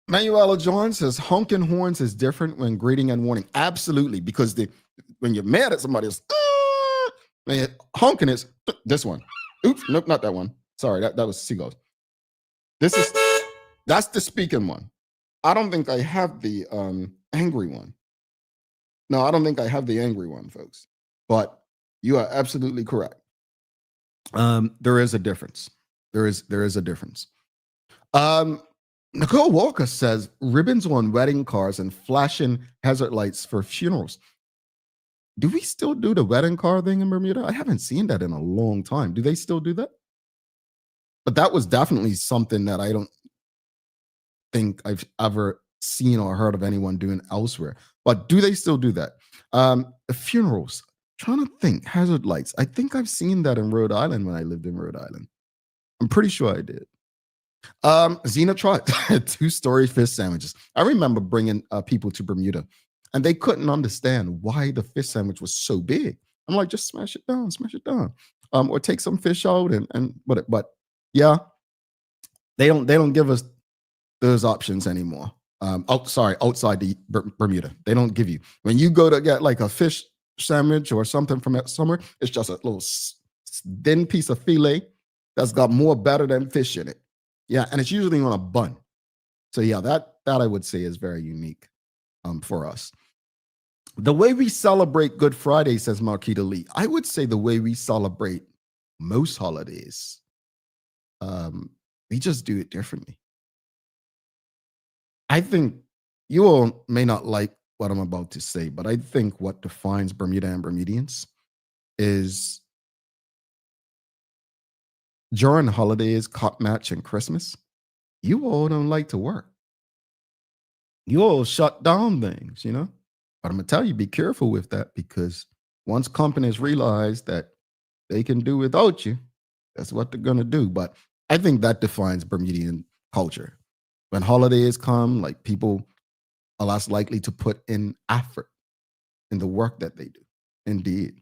Manuela John says honking horns is different when greeting and warning. Absolutely, because when you're mad at somebody, it's honking is this one. Oops, nope, not that one. Sorry, that was seagulls. That's the speaking one. I don't think I have the angry one. No, I don't think I have the angry one, folks. But you are absolutely correct. There is a difference. There is a difference. Nicole Walker says ribbons on wedding cars and flashing hazard lights for funerals. Do we still do the wedding car thing in Bermuda? I haven't seen that in a long time. Do they still do that? But that was definitely something that I don't think I've ever seen or heard of anyone doing elsewhere. But do they still do that? Funerals. Trying to think. Hazard lights. I think I've seen that in Rhode Island when I lived in Rhode Island. I'm pretty sure I did. Zena tried 2-story fish sandwiches. I remember bringing people to Bermuda, and they couldn't understand why the fish sandwich was so big. I'm like, just smash it down, or take some fish out but yeah, they don't give us those options anymore. Outside the Bermuda, they don't give you when you go to get like a fish sandwich or something from that somewhere. It's just a little thin piece of filet that's got more batter than fish in it. Yeah, and it's usually on a bun. So yeah, that I would say is very unique for us. The way we celebrate Good Friday, says Marquita Lee, I would say the way we celebrate most holidays, we just do it differently. I think you all may not like what I'm about to say, but I think what defines Bermuda and Bermudians is during holidays, Cup Match, and Christmas, you all don't like to work. You all shut down things, But I'm going to tell you, be careful with that, because once companies realize that they can do without you, that's what they're going to do. But I think that defines Bermudian culture. When holidays come, like, people are less likely to put in effort in the work that they do. Indeed.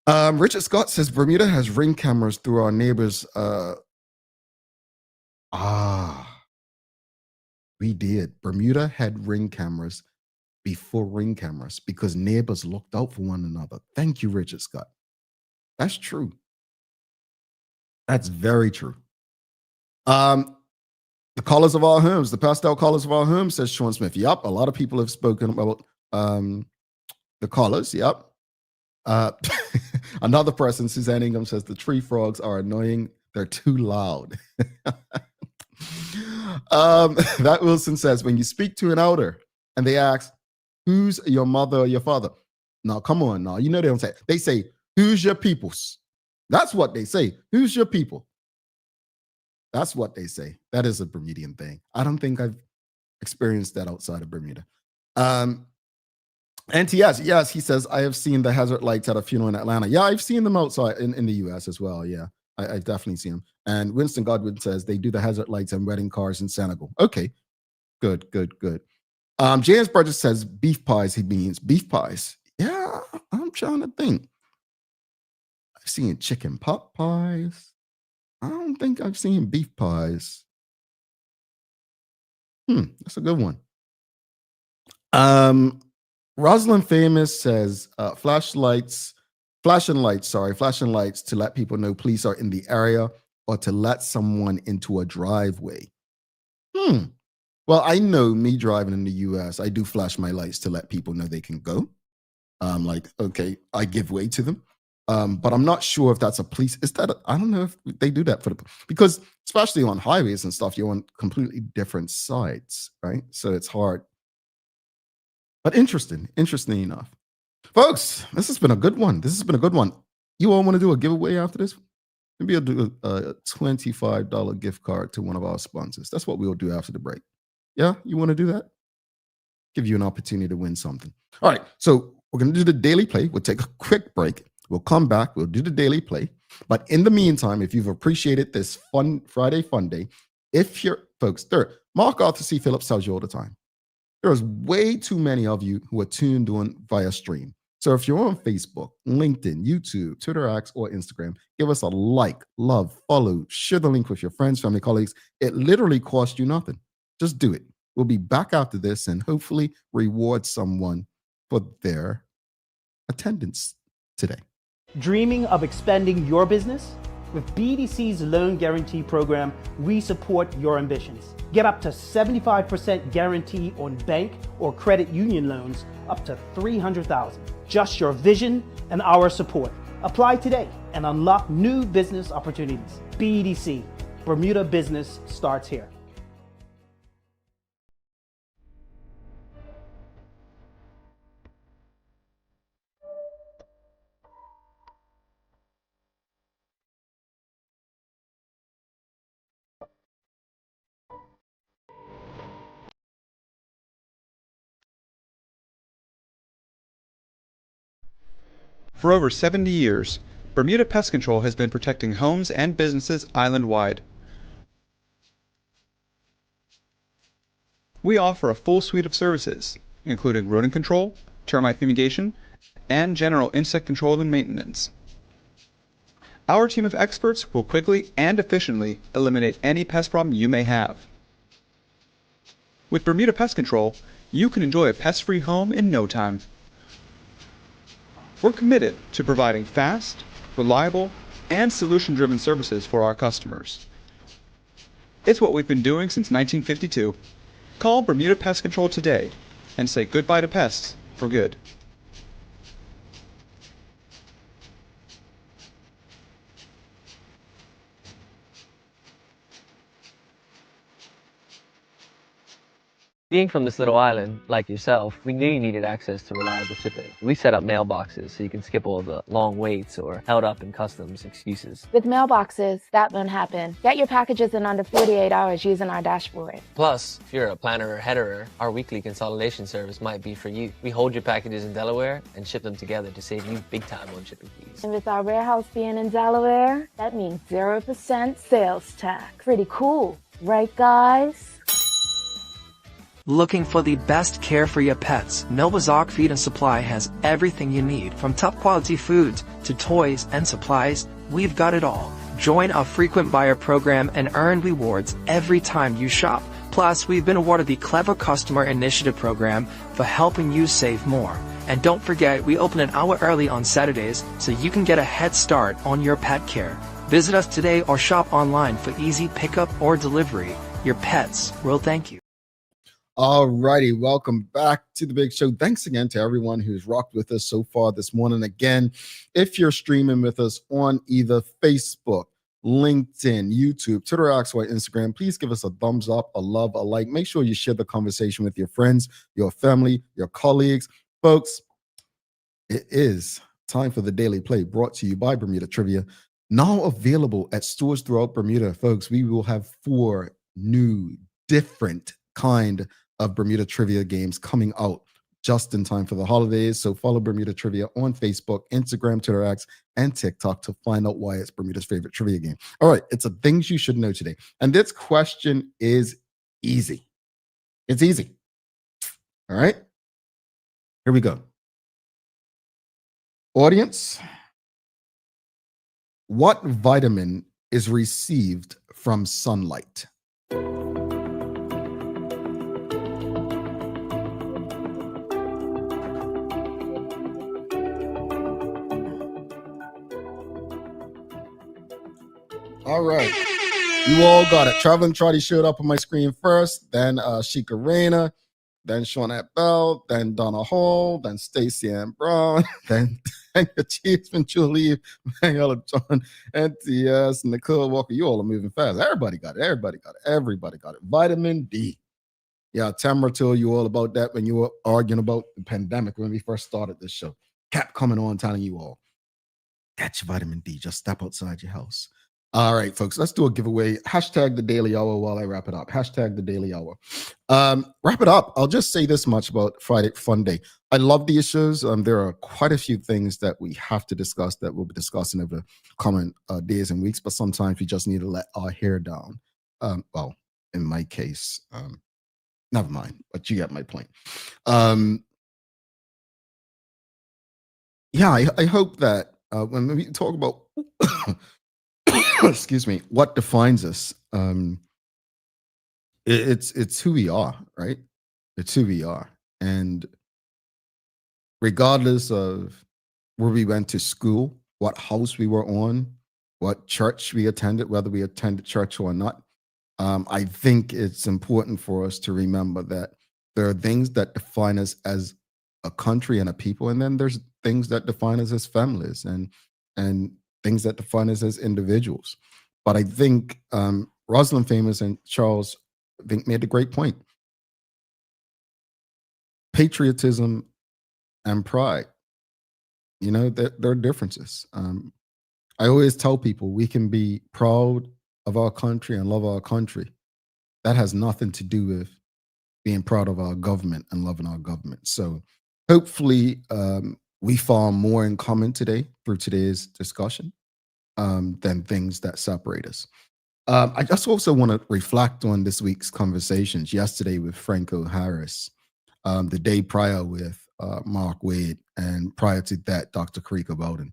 Richard Scott says Bermuda has ring cameras through our neighbors. We did. Bermuda had ring cameras before ring cameras because neighbors looked out for one another. Thank you, Richard Scott. That's true. That's very true. The colors of our homes, the pastel colors of our homes, says Sean Smith. Yep, a lot of people have spoken about the colors. Yep. Another person, Suzanne Ingham, says the tree frogs are annoying. They're too loud. That Wilson says, when you speak to an elder and they ask, who's your mother or your father? Now, come on now. They don't say, they say, who's your peoples? That's what they say. Who's your people? That's what they say. That is a Bermudian thing. I don't think I've experienced that outside of Bermuda. And yes, he says, I have seen the hazard lights at a funeral in Atlanta. Yeah, I've seen them outside in the U.S. as well. Yeah, I've definitely seen them. And Winston Godwin says they do the hazard lights and wedding cars in Senegal. Okay, good. James Burgess says beef pies. He means beef pies. Yeah, I'm trying to think. I've seen chicken pot pies. I don't think I've seen beef pies. That's a good one. Rosalind Famous says flashing lights to let people know police are in the area or to let someone into a driveway. Well, I know me driving in the US, I do flash my lights to let people know they can go. Okay, I give way to them. But I'm not sure if that's a police. I don't know if they do that because especially on highways and stuff, you're on completely different sides, right? So it's hard. But interesting enough. Folks, this has been a good one. You all want to do a giveaway after this? Maybe I'll do a $25 gift card to one of our sponsors. That's what we'll do after the break. Yeah, you want to do that? give you an opportunity to win something. All right, so we're going to do the daily play. We'll take a quick break. We'll come back. We'll do the daily play. But in the meantime, if you've appreciated this fun Friday fun day, if you're folks, Mark Arthur C. Phillips tells you all the time, there's way too many of you who are tuned on via stream. So if you're on Facebook, LinkedIn, YouTube, Twitter X, or Instagram, give us a like, love, follow, share the link with your friends, family, colleagues. It literally costs you nothing. Just do it. We'll be back after this and hopefully reward someone for their attendance today. Dreaming of expanding your business? With BDC's Loan Guarantee Program, we support your ambitions. Get up to 75% guarantee on bank or credit union loans up to $300,000. Just your vision and our support. Apply today and unlock new business opportunities. BDC, Bermuda Business starts here. For over 70 years, Bermuda Pest Control has been protecting homes and businesses island-wide. We offer a full suite of services, including rodent control, termite fumigation, and general insect control and maintenance. Our team of experts will quickly and efficiently eliminate any pest problem you may have. With Bermuda Pest Control, you can enjoy a pest-free home in no time. We're committed to providing fast, reliable, and solution-driven services for our customers. It's what we've been doing since 1952. Call Bermuda Pest Control today and say goodbye to pests for good. Being from this little island, like yourself, we knew you needed access to reliable shipping. We set up mailboxes so you can skip all the long waits or held up in customs excuses. With mailboxes, that won't happen. Get your packages in under 48 hours using our dashboard. Plus, if you're a planner or headerer, our weekly consolidation service might be for you. We hold your packages in Delaware and ship them together to save you big time on shipping fees. And with our warehouse being in Delaware, that means 0% sales tax. Pretty cool, right guys? Looking for the best care for your pets? Nova's Ark Feed and Supply has everything you need, from top quality foods to toys and supplies. We've got it all. Join our frequent buyer program and earn rewards every time you shop. Plus, we've been awarded the Clever Customer Initiative program for helping you save more. And don't forget, we open an hour early on Saturdays so you can get a head start on your pet care. Visit us today or shop online for easy pickup or delivery. Your pets will thank you. All righty, welcome back to the big show. Thanks again to everyone who's rocked with us so far this morning. Again, if you're streaming with us on either Facebook, LinkedIn, YouTube, Twitter, X, or Instagram, please give us a thumbs up, a love, a like. Make sure you share the conversation with your friends, your family, your colleagues. Folks, it is time for the Daily Play, brought to you by Bermuda Trivia. Now available at stores throughout Bermuda, folks. We will have 4 new, different kind of Bermuda Trivia games coming out just in time for the holidays. So follow Bermuda Trivia on Facebook, Instagram, Twitter X, and TikTok to find out why it's Bermuda's favorite trivia game. All right, it's a things you should know today. And this question is easy. It's easy. All right, here we go. Audience, what vitamin is received from sunlight? All right. You all got it. Traveling Trotty showed up on my screen first, then Sheikah Rayna, then Shawnette Bell, then Donna Hall, then Stacey Ann Brown, then Achievement Julie, Manuela John, NTS, Nicole Walker. You all are moving fast. Everybody got it. Everybody got it. Everybody got it. Vitamin D. Yeah, Tamara told you all about that when you were arguing about the pandemic when we first started this show. Kept coming on telling you all, get your vitamin D. Just step outside your house. All right, folks, let's do a giveaway. Hashtag the Daily Hour while I wrap it up. Hashtag the Daily Hour. Wrap it up. I'll just say this much about Friday Fun Day. I love these shows. There are quite a few things that we have to discuss that we'll be discussing over the coming days and weeks, but sometimes we just need to let our hair down. Well, in my case, never mind, but you get my point. Yeah, I hope that when we talk about excuse me, what defines us, it's who we are, right? It's who we are. And regardless of where we went to school, what house we were on, what church we attended, whether we attended church or not, I think it's important for us to remember that there are things that define us as a country and a people, and then there's things that define us as families and things that define us as individuals. But I think Rosalind Famous and Charles, I think, made a great point. Patriotism and pride, there are differences. I always tell people we can be proud of our country and love our country. That has nothing to do with being proud of our government and loving our government. So hopefully we found more in common today through today's discussion than things that separate us. I just also want to reflect on this week's conversations yesterday with Franco Harris, the day prior with Mark Wade, and prior to that, Dr. Karika Bowden.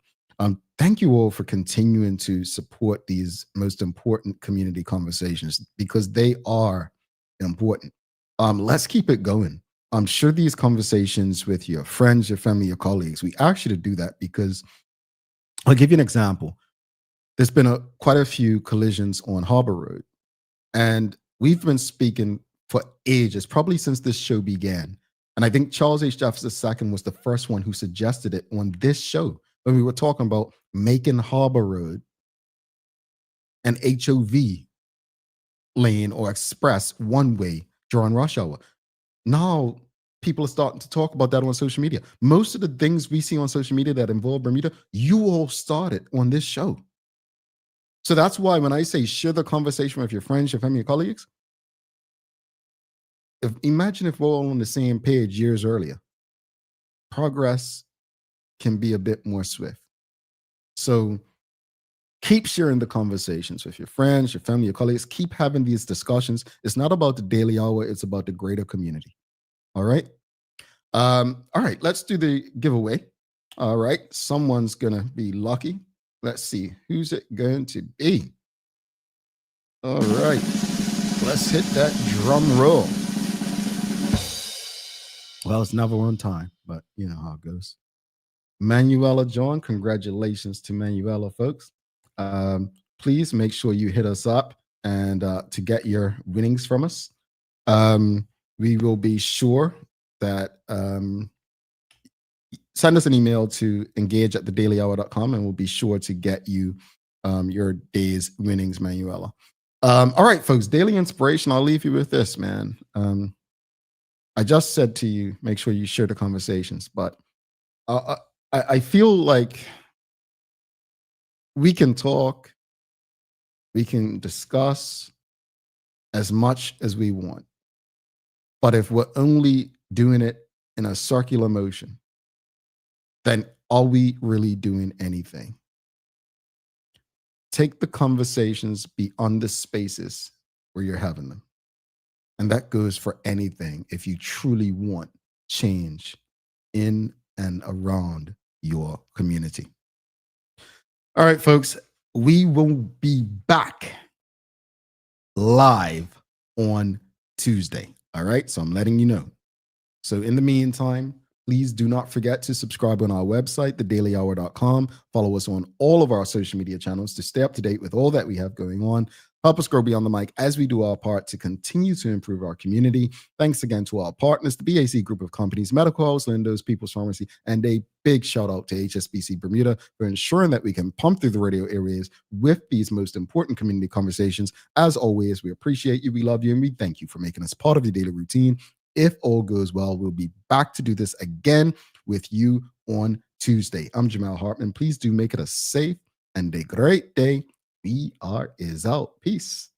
Thank you all for continuing to support these most important community conversations because they are important. Let's keep it going. I'm sure these conversations with your friends, your family, your colleagues, we ask you to do that because I'll give you an example. There's been quite a few collisions on Harbor Road, and we've been speaking for ages, probably since this show began. And I think Charles H. Jefferson II was the first one who suggested it on this show when we were talking about making Harbor Road an HOV lane or express one way during rush hour. Now people are starting to talk about that on social media. Most of the things we see on social media that involve Bermuda, you all started on this show. So that's why when I say share the conversation with your friends, your family, your colleagues, imagine if we're all on the same page years earlier. Progress can be a bit more swift. So keep sharing the conversations with your friends, your family, your colleagues. Keep having these discussions. It's not about the daily hour. It's about the greater community. All right. All right. Let's do the giveaway. All right. Someone's going to be lucky. Let's see. Who's it going to be? All right. Let's hit that drum roll. Well, it's never on time, but you know how it goes. Manuela John, congratulations to Manuela, folks. Please make sure you hit us up and to get your winnings from us. We will be sure that send us an email to engage@thedailyhour.com and we'll be sure to get you your day's winnings, Manuela. All right, folks, daily inspiration. I'll leave you with this, man. I just said to you, make sure you share the conversations, but I feel like we can talk, we can discuss as much as we want. But if we're only doing it in a circular motion, then are we really doing anything? Take the conversations beyond the spaces where you're having them. And that goes for anything if you truly want change in and around your community. All right, folks, we will be back live on Tuesday. All right, so I'm letting you know. So in the meantime, please do not forget to subscribe on our website, thedailyhour.com. Follow us on all of our social media channels to stay up to date with all that we have going on. Help us grow beyond the mic as we do our part to continue to improve our community. Thanks again to our partners, the BAC Group of Companies, Medical House, Lindo's, People's Pharmacy, and a big shout out to HSBC Bermuda for ensuring that we can pump through the radio airwaves with these most important community conversations. As always, we appreciate you, we love you, and we thank you for making us part of your daily routine. If all goes well, we'll be back to do this again with you on Tuesday. I'm Jamal Hartman. Please do make it a safe and a great day VR is out. Peace.